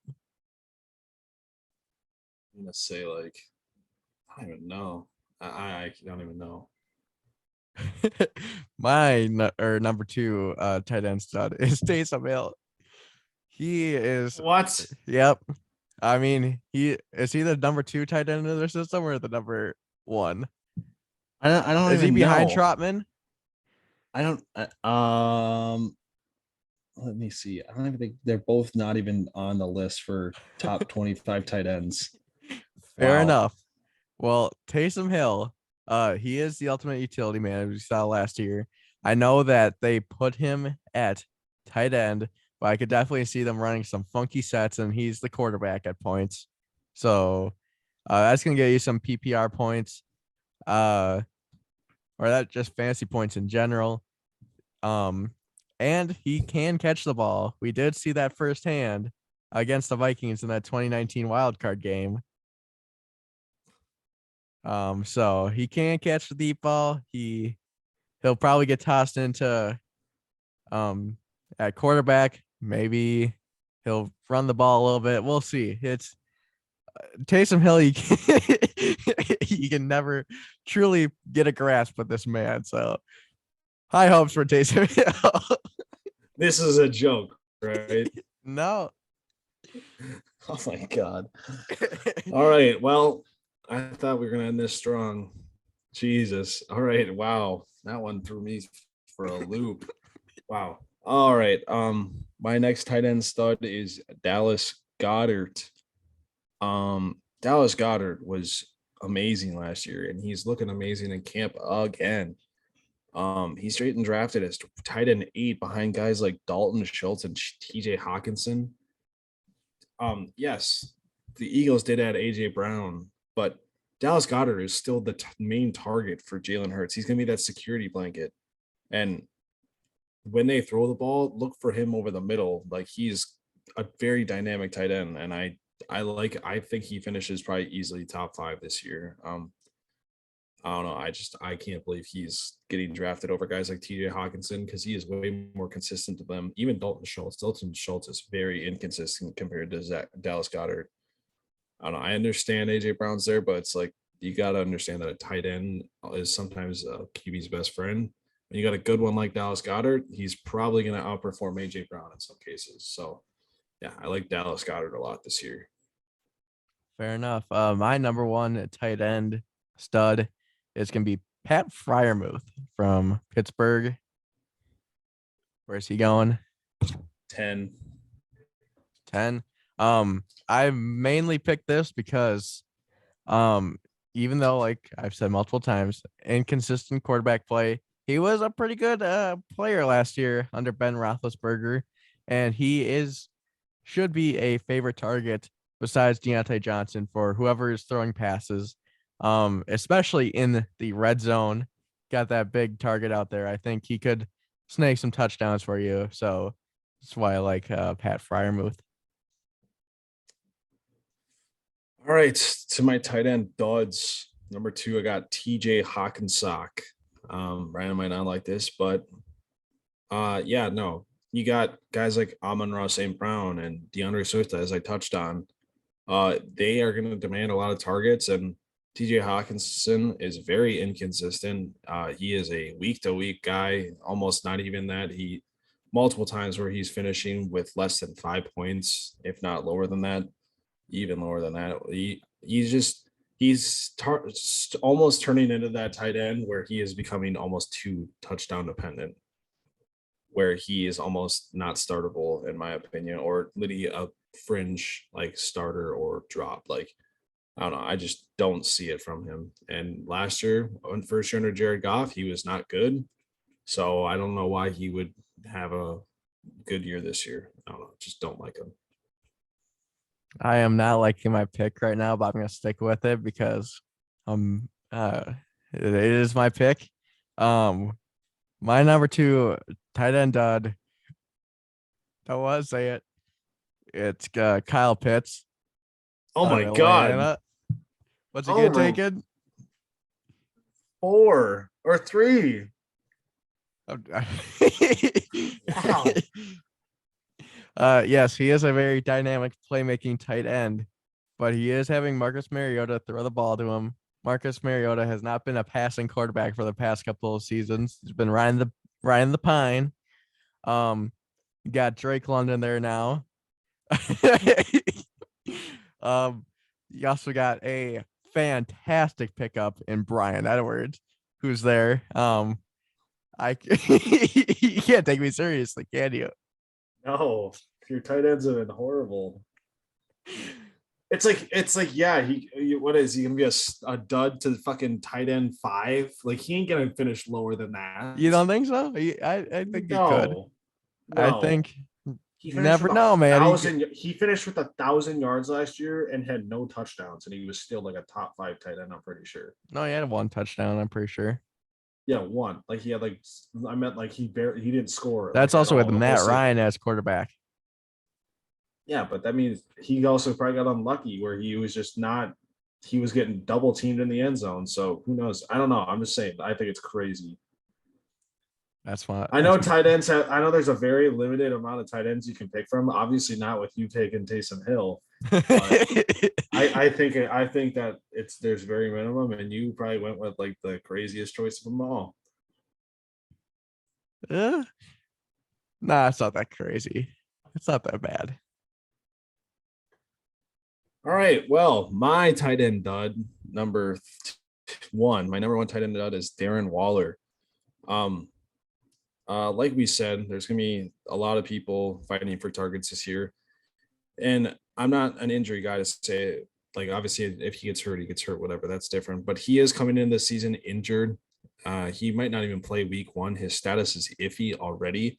I'm gonna say like I don't even know. I don't even know. My number 2 tight end stud is Taysom Hill. He is What? Yep. I mean, he the number 2 tight end in their system or the number 1? I don't Is he even behind know. Trotman? I don't. Let me see. I don't even think they're both not even on the list for top 25 tight ends. Fair Wow. enough. Well, Taysom Hill, he is the ultimate utility man, as we saw last year. I know that they put him at tight end, but I could definitely see them running some funky sets, and he's the quarterback at points. So that's gonna get you some PPR points, or that just fantasy points in general. And he can catch the ball. We did see that firsthand against the Vikings in that 2019 wildcard game. So he can catch the deep ball. He'll probably get tossed into at quarterback. Maybe he'll run the ball a little bit. We'll see. It's Taysom Hill. You can never truly get a grasp of this man. So high hopes for Taysom Hill. This is a joke, right? No. Oh my god. All right. Well, I thought we were gonna end this strong. Jesus. All right. Wow. That one threw me for a loop. Wow. All right. My next tight end stud is Dallas Goddard. Dallas Goddard was amazing last year, and he's looking amazing in camp again. He's straight and drafted as tight end 8 behind guys like Dalton Schultz and TJ Hawkinson. Yes, the Eagles did add AJ Brown, but Dallas Goddard is still the main target for Jalen Hurts. He's going to be that security blanket. And when they throw the ball, look for him over the middle. Like he's a very dynamic tight end. And I think he finishes probably easily top 5 this year. I don't know. I can't believe he's getting drafted over guys like TJ Hawkinson because he is way more consistent to them. Even Dalton Schultz. Dalton Schultz is very inconsistent compared to Dallas Goddard. I don't know. I understand AJ Brown's there, but it's like you got to understand that a tight end is sometimes a QB's best friend. When you got a good one like Dallas Goddard, he's probably going to outperform AJ Brown in some cases. So, yeah, I like Dallas Goddard a lot this year. Fair enough. My number one tight end stud is gonna be Pat Fryermuth from Pittsburgh. Where's he going? 10. 10. I mainly picked this because even though, like I've said multiple times, inconsistent quarterback play, he was a pretty good player last year under Ben Roethlisberger, and should be a favorite target besides Deontay Johnson for whoever is throwing passes, especially in the red zone. Got that big target out there. I think he could snake some touchdowns for you. So that's why I like Pat Fryermuth. All right, to my tight end duds. Number 2, I got TJ Hawkinsock. Ryan might not like this, but yeah, no. You got guys like Amon-Ra St. Brown and DeAndre Swift, as I touched on. They are going to demand a lot of targets, and TJ Hawkinson is very inconsistent. He is a week-to-week guy, almost not even that. He multiple times where he's finishing with less than 5 points, if not lower than that, even lower than that. He's almost turning into that tight end where he is becoming almost too touchdown dependent, where he is almost not startable in my opinion, or literally a fringe like starter or drop. Like, I don't know. I just don't see it from him. And last year, on first year under Jared Goff, he was not good. So I don't know why he would have a good year this year. I don't know. Just don't like him. I am not liking my pick right now, but I'm gonna stick with it because it is my pick. My number 2 tight end dud. Don't want to say it. It's Kyle Pitts. Oh of my God. Atlanta. What's he Oh get my- taken? 4 or 3. Yes, he is a very dynamic playmaking tight end, but he is having Marcus Mariota throw the ball to him. Marcus Mariota has not been a passing quarterback for the past couple of seasons. He's been riding the pine. You got Drake London there now. You also got a fantastic pickup in Brian Edwards, who's there. You can't take me seriously, can you? No, your tight ends have been horrible. It's like what is he gonna be a dud to the fucking tight end 5? Like, he ain't gonna finish lower than that. You don't think so? I think he could. No. I think He you finished never with know, man. 1,000. He finished with 1,000 yards last year and had no touchdowns, and he was still like a top 5 tight end. I'm pretty sure. No, he had 1 touchdown. I'm pretty sure. Yeah, 1. Like, he had I meant like he didn't score. That's like, also at with all. Matt Mostly- Ryan as quarterback. Yeah, but that means he also probably got unlucky where he was just not. He was getting double teamed in the end zone. So who knows? I don't know. I'm just saying. I think it's crazy. That's why I know tight ends I know there's a very limited amount of tight ends you can pick from. Obviously, not with you taking Taysom Hill. I think that there's very minimum, and you probably went with like the craziest choice of them all. Nah, it's not that crazy. It's not that bad. All right. Well, my tight end dud number 1, my number 1 tight end dud is Darren Waller. Like we said, there's gonna be a lot of people fighting for targets this year, and I'm not an injury guy to say, like, obviously if he gets hurt, whatever, that's different. But he is coming into the season injured. He might not even play week 1. His status is iffy already,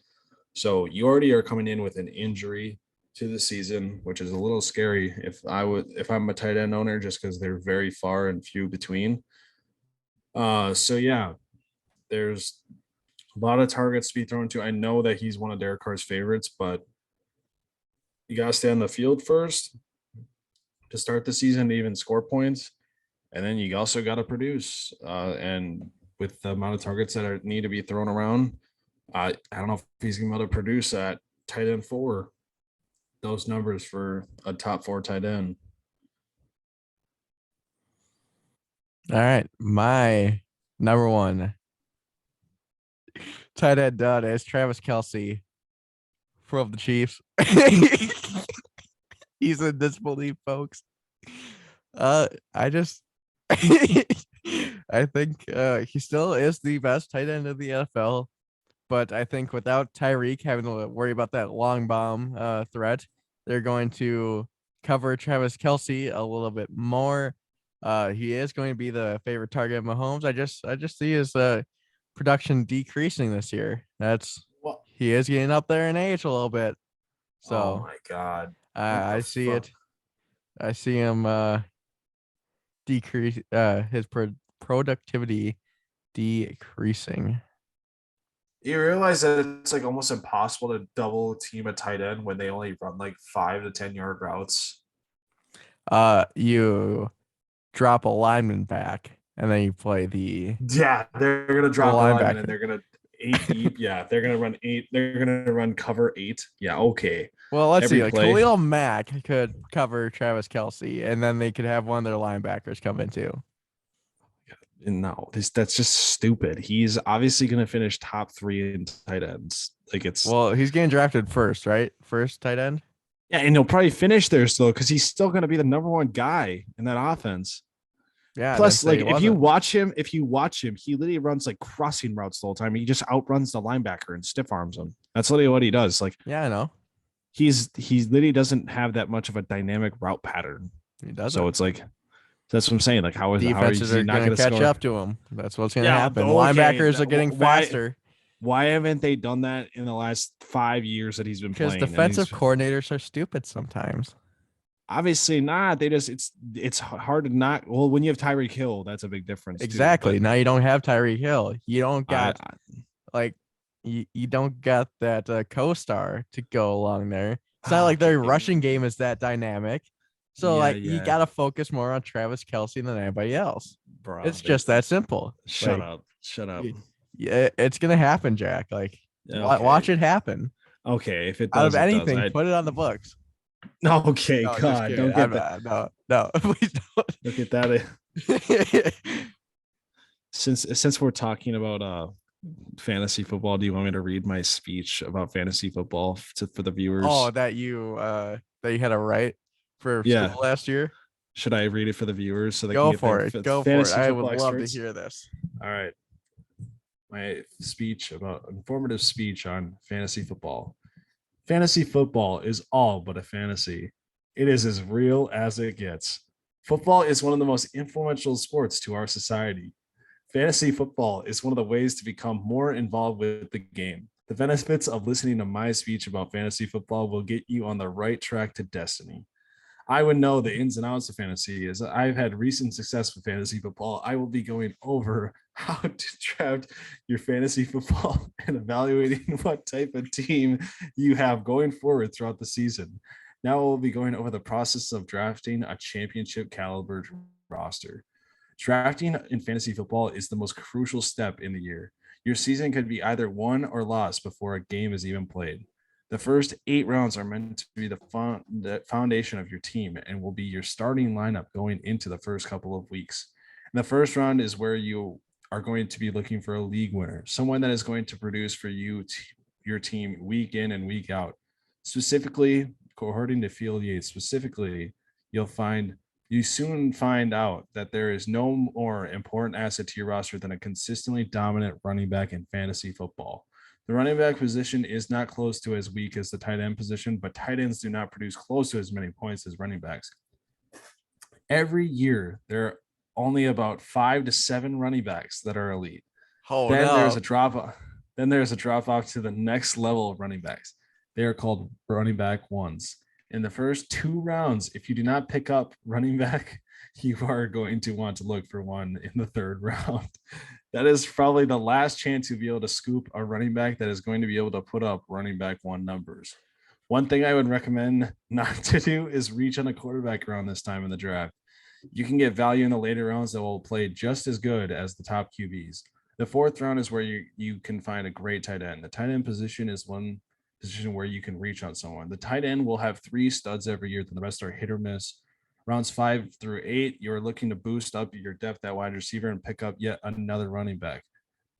so you already are coming in with an injury to the season, which is a little scary if I'm a tight end owner, just because they're very far and few between. So yeah, there's a lot of targets to be thrown to. I know that he's one of Derek Carr's favorites, but you gotta stay on the field first to start the season to even score points. And then you also got to produce. And with the amount of targets that need to be thrown around, I don't know if he's going to be able to produce at tight end 4 those numbers for a top 4 tight end. All right, my number 1 tight end dud is Travis Kelce from the Chiefs. He's in disbelief, folks. I just I think he still is the best tight end of the NFL, but I think without Tyreek having to worry about that long bomb threat, they're going to cover Travis Kelce a little bit more. He is going to be the favorite target of Mahomes. I just see his production decreasing this year. Well, He is getting up there in age a little bit. oh So my God. I the see fuck? it. I see him decrease his productivity decreasing. You realize that it's like almost impossible to double team a tight end when they only run like 5 to 10 yard routes. You drop a lineman back and then you play the Yeah, they're gonna drop a lineman linebacker. and they're gonna 8 deep. Yeah, they're gonna run 8. They're gonna run cover 8. Yeah, okay. Well, let's Every see. Like play. Khalil Mack could cover Travis Kelce, and then they could have one of their linebackers come in too. No, that's just stupid. He's obviously gonna finish top 3 in tight ends. Like it's Well, he's getting drafted first, right? First tight end. yeah, and he'll probably finish there still because he's still gonna be the number 1 guy in that offense. Yeah. Plus, like he if you wasn't. watch him, he literally runs like crossing routes the whole time. He just outruns the linebacker and stiff arms him. That's literally what he does. Like Yeah, I know. he's literally doesn't have that much of a dynamic route pattern. He doesn't. So it's like that's what I'm saying. Like how is Defenses he are not going going to to catch score? up to him. That's what's going to Yeah, happen. okay, Linebackers are getting why- faster Why haven't they done that in the last 5 years that he's been because playing? And defensive he's- coordinators are stupid sometimes. obviously not. They just it's hard to not. Well, when you have Tyreek Hill, that's a big difference. too, Exactly. but Now you don't have Tyreek Hill. You don't got I- like you don't got that co-star to go along there. It's not like their Okay. rushing game is that dynamic. So Yeah, like you yeah. got to focus more on Travis Kelce than anybody else. bro, It's just that simple. Shut Like, up. Shut up. Yeah, it's gonna happen, Jack. Like Okay. watch it happen. Okay, if it Out does, of it does. anything, put it on the books. Okay, No, just God, kidding. don't get I'm that. not- no, please Look at that. don't. Since we're talking about fantasy football, do you want me to read my speech about fantasy football for the viewers? Oh, that you had a right for Yeah. school last year. Should I read it for the viewers so they Go can get for their it. Go for it. fantasy I football would love to experts? hear this. All right. My speech about informative speech on fantasy football. Fantasy football is all but a fantasy. It is as real as it gets. Football is one of the most influential sports to our society. Fantasy football is one of the ways to become more involved with the game. The benefits of listening to my speech about fantasy football will get you on the right track to destiny. I would know the ins and outs of fantasy. As I've had recent success with fantasy football, I will be going over how to draft your fantasy football and evaluating what type of team you have going forward throughout the season. Now we'll be going over the process of drafting a championship caliber roster. Drafting in fantasy football is the most crucial step in the year. Your season could be either won or lost before a game is even played. The first 8 rounds are meant to be the foundation of your team and will be your starting lineup going into the first couple of weeks. And the first round is where you are going to be looking for a league winner, someone that is going to produce for you, your team week in and week out. Specifically, according to Field Yates, specifically, you soon find out that there is no more important asset to your roster than a consistently dominant running back in fantasy football. The running back position is not close to as weak as the tight end position, but tight ends do not produce close to as many points as running backs. Every year, there are only about 5 to 7 running backs that are elite. Oh, Then no. there's a drop off. Then there's a drop off to the next level of running backs. They are called running back ones. In the first 2 rounds, if you do not pick up running back, you are going to want to look for one in the 3rd round. That is probably the last chance you'll be able to scoop a running back that is going to be able to put up running back 1 numbers. One thing I would recommend not to do is reach on a quarterback around this time in the draft. You can get value in the later rounds that will play just as good as the top QBs. The fourth round is where you can find a great tight end. The tight end position is one position where you can reach on someone. The tight end will have 3 studs every year. The rest are hit or miss. Rounds 5 through 8, you're looking to boost up your depth at wide receiver and pick up yet another running back.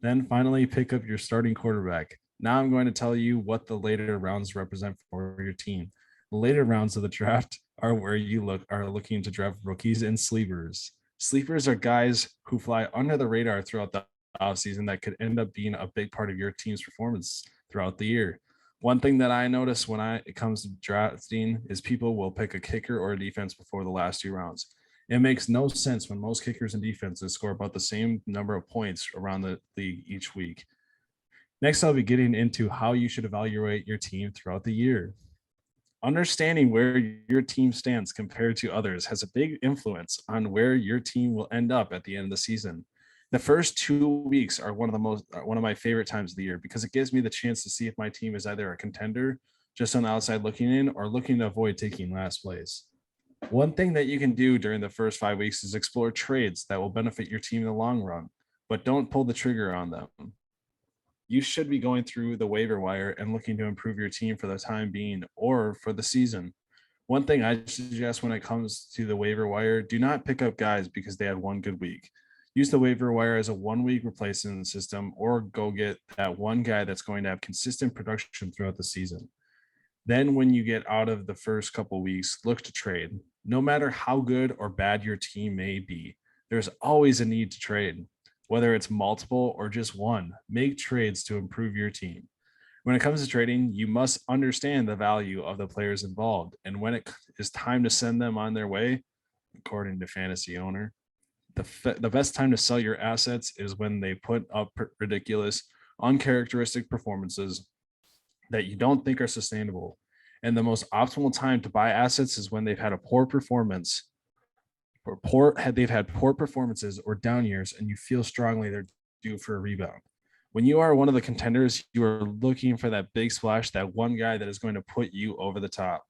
Then finally pick up your starting quarterback. Now I'm going to tell you what the later rounds represent for your team. The later rounds of the draft are where you are looking to draft rookies and sleepers. Sleepers are guys who fly under the radar throughout the offseason that could end up being a big part of your team's performance throughout the year. One thing that I notice when it comes to drafting is people will pick a kicker or a defense before the last 2 rounds. It makes no sense when most kickers and defenses score about the same number of points around the league each week. Next, I'll be getting into how you should evaluate your team throughout the year. Understanding where your team stands compared to others has a big influence on where your team will end up at the end of the season. The first 2 weeks are one of my favorite times of the year because it gives me the chance to see if my team is either a contender just on the outside looking in or looking to avoid taking last place. One thing that you can do during the first 5 weeks is explore trades that will benefit your team in the long run, but don't pull the trigger on them. You should be going through the waiver wire and looking to improve your team for the time being or for the season. One thing I suggest when it comes to the waiver wire, do not pick up guys because they had one good week. Use the waiver wire as a 1-week replacement system or go get that one guy that's going to have consistent production throughout the season. Then when you get out of the first couple weeks, look to trade. No matter how good or bad your team may be, there's always a need to trade. Whether it's multiple or just one, make trades to improve your team. When it comes to trading, you must understand the value of the players involved. And when it is time to send them on their way, according to Fantasy Owner, the best time to sell your assets is when they put up ridiculous, uncharacteristic performances that you don't think are sustainable. And the most optimal time to buy assets is when they've had a poor performance they've had poor performances or down years and you feel strongly they're due for a rebound. When you are one of the contenders, you are looking for that big splash, that one guy that is going to put you over the top.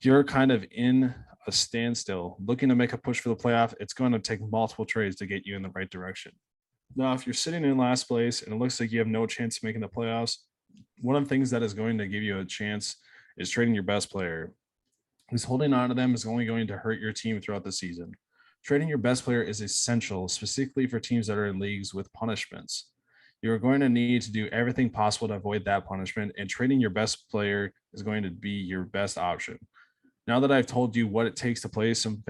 You're kind of in a standstill, looking to make a push for the playoff. It's going to take multiple trades to get you in the right direction. Now, if you're sitting in last place and it looks like you have no chance of making the playoffs, one of the things that is going to give you a chance is trading your best player. Because holding on to them is only going to hurt your team throughout the season. Trading your best player is essential, specifically for teams that are in leagues with punishments. You're going to need to do everything possible to avoid that punishment, and trading your best player is going to be your best option. Now that I've told you what it takes to play some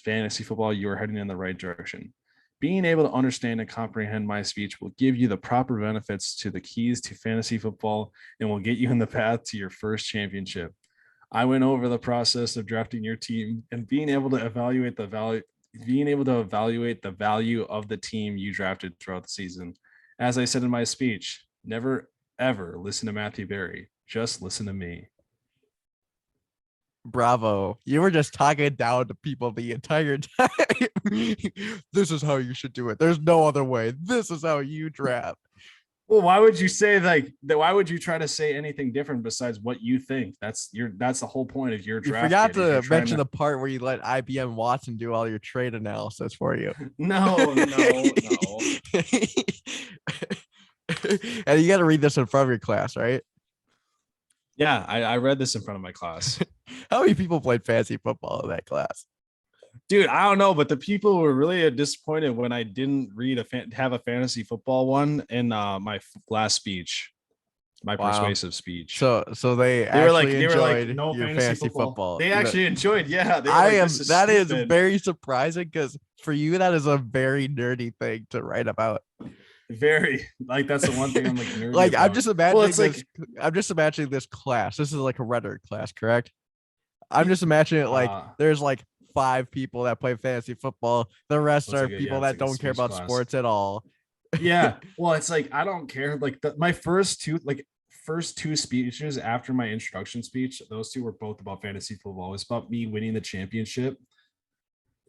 fantasy football, you are heading in the right direction. Being able to understand and comprehend my speech will give you the proper benefits to the keys to fantasy football and will get you in the path to your first championship. I went over the process of drafting your team and being able to evaluate the value of the team you drafted throughout the season. As I said in my speech, never ever listen to Matthew Berry. Just listen to me. Bravo. You were just talking down to people the entire time. This is how you should do it. There's no other way. This is how you draft. Well, why would you say like that? Why would you try to say anything different besides what you think? That's the whole point of your draft. You forgot to mention the part where you let IBM Watson do all your trade analysis for you. No. And you got to read this in front of your class, right? Yeah, I read this in front of my class. How many people played fantasy football in that class? Dude, I don't know, but the people were really disappointed when I didn't have a fantasy football one in my last speech, my persuasive speech. So they were like, enjoyed no your fantasy football. They actually enjoyed, yeah. That is very surprising because for you that is a very nerdy thing to write about. Very, like that's the one thing I'm like nerdy like about. I'm just imagining I'm just imagining this class. This is like a rhetoric class, correct? I'm just imagining it like there's like 5 people that play fantasy football. The rest are people that don't care about sports at all. Yeah. Well, it's like I don't care. Like my first two speeches after my introduction speech, those 2 were both about fantasy football. It's about me winning the championship.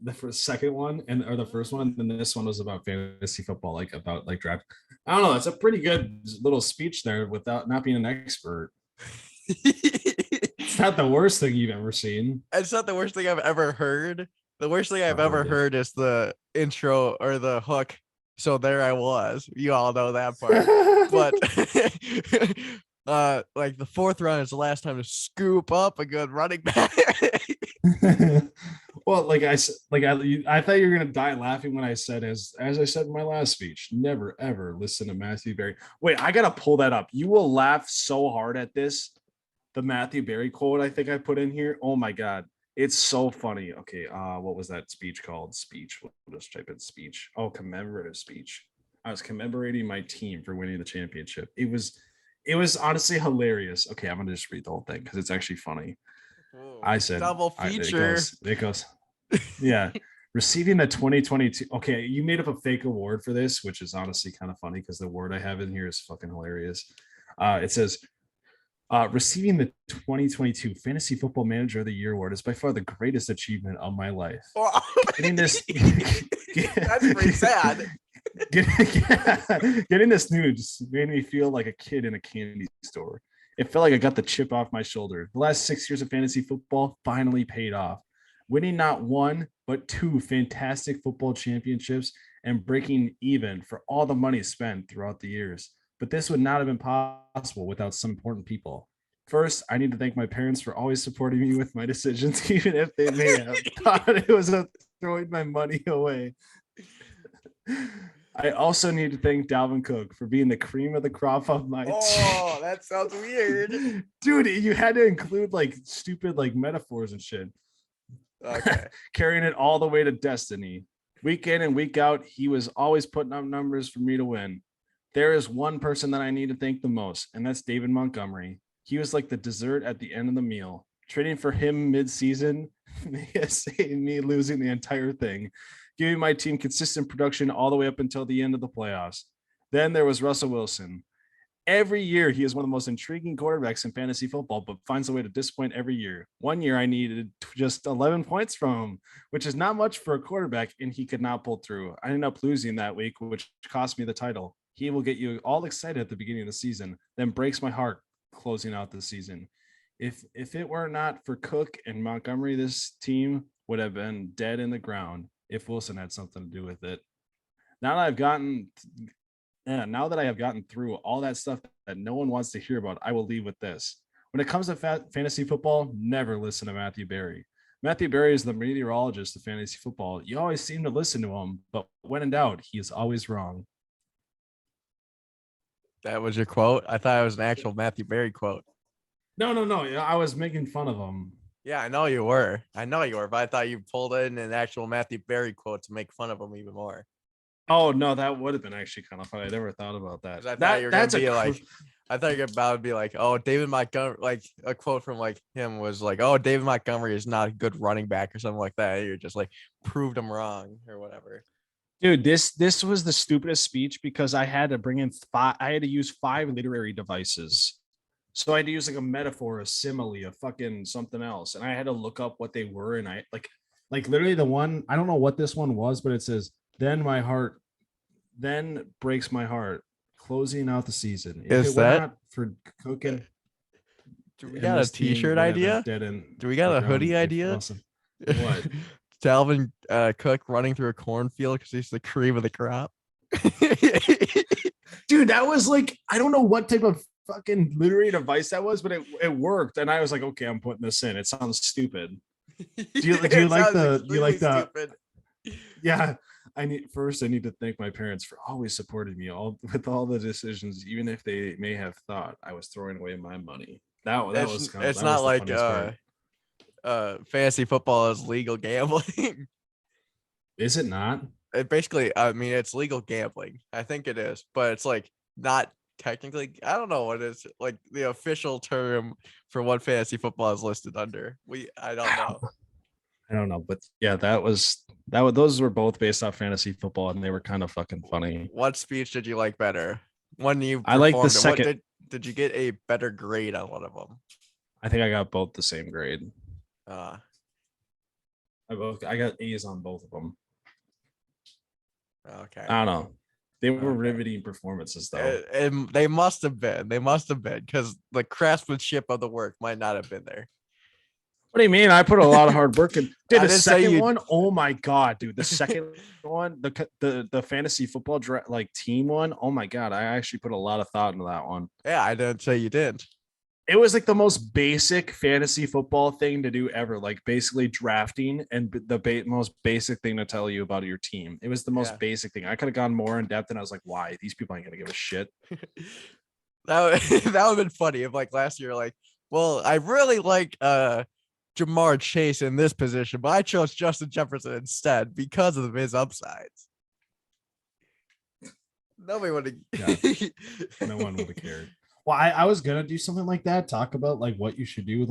The second one or the first one, then this one was about fantasy football, like about like draft. I don't know. It's a pretty good little speech there without not being an expert. It's not the worst thing you've ever seen. It's not the worst thing I've ever heard. The worst thing I've ever heard is the intro or the hook. So there I was. You all know that part. But like the fourth round is the last time to scoop up a good running back. Well, I thought you were gonna die laughing when I said, as I said in my last speech, never ever listen to Matthew Berry. Wait, I gotta pull that up. You will laugh so hard at this. The Matthew Berry quote I think I put in here. Oh my god, it's so funny. Okay, what was that speech called? Speech. We'll just type in speech. Oh, commemorative speech. I was commemorating my team for winning the championship. It was honestly hilarious. Okay, I'm gonna just read the whole thing because it's actually funny. I said double feature. It goes. Yeah. Receiving the 2022. Okay, you made up a fake award for this, which is honestly kind of funny because the word I have in here is fucking hilarious. It says, receiving the 2022 Fantasy Football Manager of the Year award is by far the greatest achievement of my life. Getting this, that's pretty sad. Getting this news made me feel like a kid in a candy store. It felt like I got the chip off my shoulder. The last 6 years of fantasy football finally paid off. Winning not one, but 2 fantastic football championships and breaking even for all the money spent throughout the years. But this would not have been possible without some important people. First, I need to thank my parents for always supporting me with my decisions, even if they may have thought it was throwing my money away. I also need to thank Dalvin Cook for being the cream of the crop of my team. Oh, that sounds weird. Dude, you had to include stupid metaphors and shit. Okay. Carrying it all the way to destiny. Week in and week out, he was always putting up numbers for me to win. There is one person that I need to thank the most, and that's David Montgomery. He was like the dessert at the end of the meal. Trading for him mid-season saved me losing the entire thing, giving my team consistent production all the way up until the end of the playoffs. Then there was Russell Wilson. Every year, he is one of the most intriguing quarterbacks in fantasy football, but finds a way to disappoint every year. One year, I needed just 11 points from him, which is not much for a quarterback, and he could not pull through. I ended up losing that week, which cost me the title. He will get you all excited at the beginning of the season, then breaks my heart closing out the season. If it were not for Cook and Montgomery, this team would have been dead in the ground if Wilson had something to do with it. Now that I have gotten through all that stuff that no one wants to hear about, I will leave with this. When it comes to fantasy football, never listen to Matthew Berry. Matthew Berry is the meteorologist of fantasy football. You always seem to listen to him, but when in doubt, he is always wrong. That was your quote? I thought it was an actual Matthew Berry quote. No. I was making fun of him. Yeah, I know you were. But I thought you pulled in an actual Matthew Berry quote to make fun of him even more. Oh no, that would have been actually kind of funny. I never thought about that. I thought you were gonna be I thought you're about to be like, oh, David Montgomery, like a quote from him was like, oh, David Montgomery is not a good running back or something like that. You're just like proved him wrong or whatever. Dude, this was the stupidest speech because I had to bring in I had to use 5 literary devices. So I had to use a metaphor, a simile, a fucking something else. And I had to look up what they were. And I literally the one, I don't know what this one was, but it says, then breaks my heart, closing out the season. Is that for cooking? Do we got a t-shirt idea? Do we got a hoodie idea? Awesome. What? Dalvin Cook running through a cornfield because he's the cream of the crop. Dude, that was I don't know what type of fucking literary device that was, but it worked. And I was like, okay, I'm putting this in. It sounds stupid. Do you like the yeah. I need to thank my parents for always supporting me with all the decisions, even if they may have thought I was throwing away my money. It's not like fantasy football is legal gambling. Is it not? It's legal gambling. I think it is, but it's not technically. I don't know what is the official term for what fantasy football is listed under. I don't know. I don't know, but yeah, those were both based off fantasy football, and they were kind of fucking funny. What speech did you like better? I like the second. Did you get a better grade on one of them? I think I got both the same grade. I got A's on both of them. Okay. I don't know. They were riveting performances, though. And they must have been. Because the craftsmanship of the work might not have been there. What do you mean? I put a lot of hard work in. Dude, I the didn't say second you- one, oh my god, dude. The second one, the fantasy football like team one, oh my god, I actually put a lot of thought into that one. Yeah, I didn't say you didn't. It was like the most basic fantasy football thing to do ever, like basically drafting and most basic thing to tell you about your team. It was the most Yeah. basic thing. I could have gone more in depth, and I was like, why? These people ain't gonna give a shit. That would, that would have been funny if like last year, like, well, I really like Jamar Chase in this position, but I chose Justin Jefferson instead because of his upsides. Nobody would have. No one would have cared. Well, I was gonna do something like that, talk about like what you should do with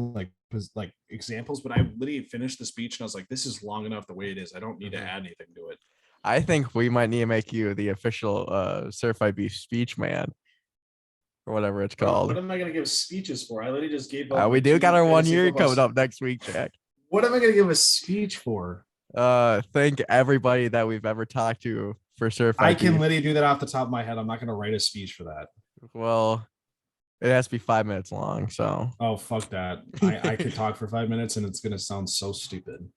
like Examples, but I literally finished the speech and I was like, this is long enough the way it is. I don't need to Mhm. add anything to it. I think we might need to make you the official certified beef speech man, or whatever it's What called. am I gonna give speeches for? I literally just gave. We do got our 1 year coming up next week, Jack. what am I gonna give a speech for? Thank everybody that we've ever talked to for certified. I can beef. literally do that off the top of my head. I'm not gonna write a speech for that. Well, it has to be 5 minutes long, so. Oh fuck that. I could talk for 5 minutes and it's gonna sound so stupid.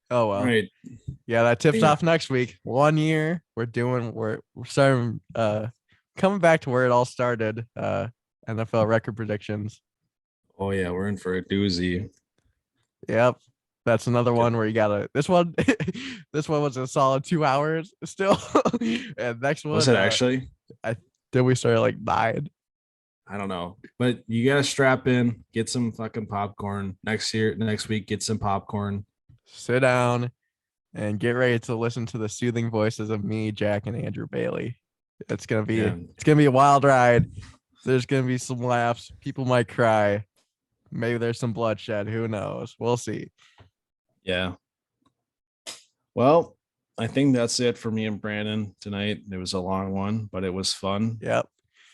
Oh well. All right. Yeah, that tips Yeah. off next week. 1 year. We're starting coming back to where it all started. NFL record predictions. Oh yeah, we're in for a doozy. Yep. That's another one where you gotta this one this one was a solid 2 hours still. And next one Was it actually? did we start at like 9? I don't know. But you gotta strap in, get some fucking popcorn. Next week, get some popcorn. Sit down and get ready to listen to the soothing voices of me, Jack, and Andrew Bailey. It's gonna be Yeah. it's gonna be a wild ride. There's gonna be some laughs. People might cry. Maybe there's some bloodshed. Who knows? We'll see. Yeah. Well, I think that's it for me and Brandon tonight. It was a long one, but it was fun. Yep.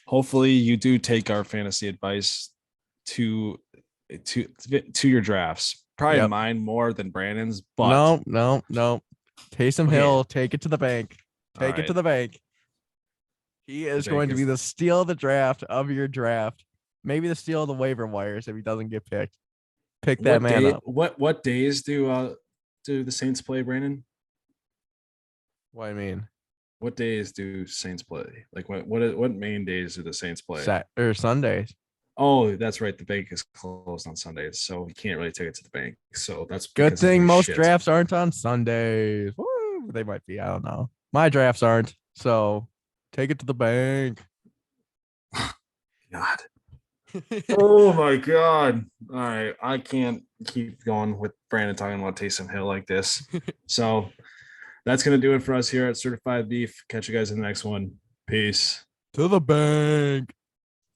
Hopefully you do take our fantasy advice to your drafts. Probably Yep. mine more than Brandon's, but No. Taysom Okay. Hill, take it to the bank. Take it Alright. to the bank. He is bank going to is- be the steal of the draft of your draft. Maybe the steal of the waiver wires if he doesn't get picked. Pick that man up. What days do the Saints play, Brandon? What I mean, What days do Saints play? Like what main days do the Saints play? Or Sundays. Oh, that's right. The bank is closed on Sundays, so you can't really take it to the bank. So that's Good because of thing the most shit. drafts aren't on Sundays. Woo, they might be. I don't know. My drafts aren't. So take it to the bank. God. Oh my god. All right. I can't keep going with Brandon talking about Taysom Hill like this. So that's gonna do it for us here at Certified Beef. Catch you guys in the next one. Peace. To the bank.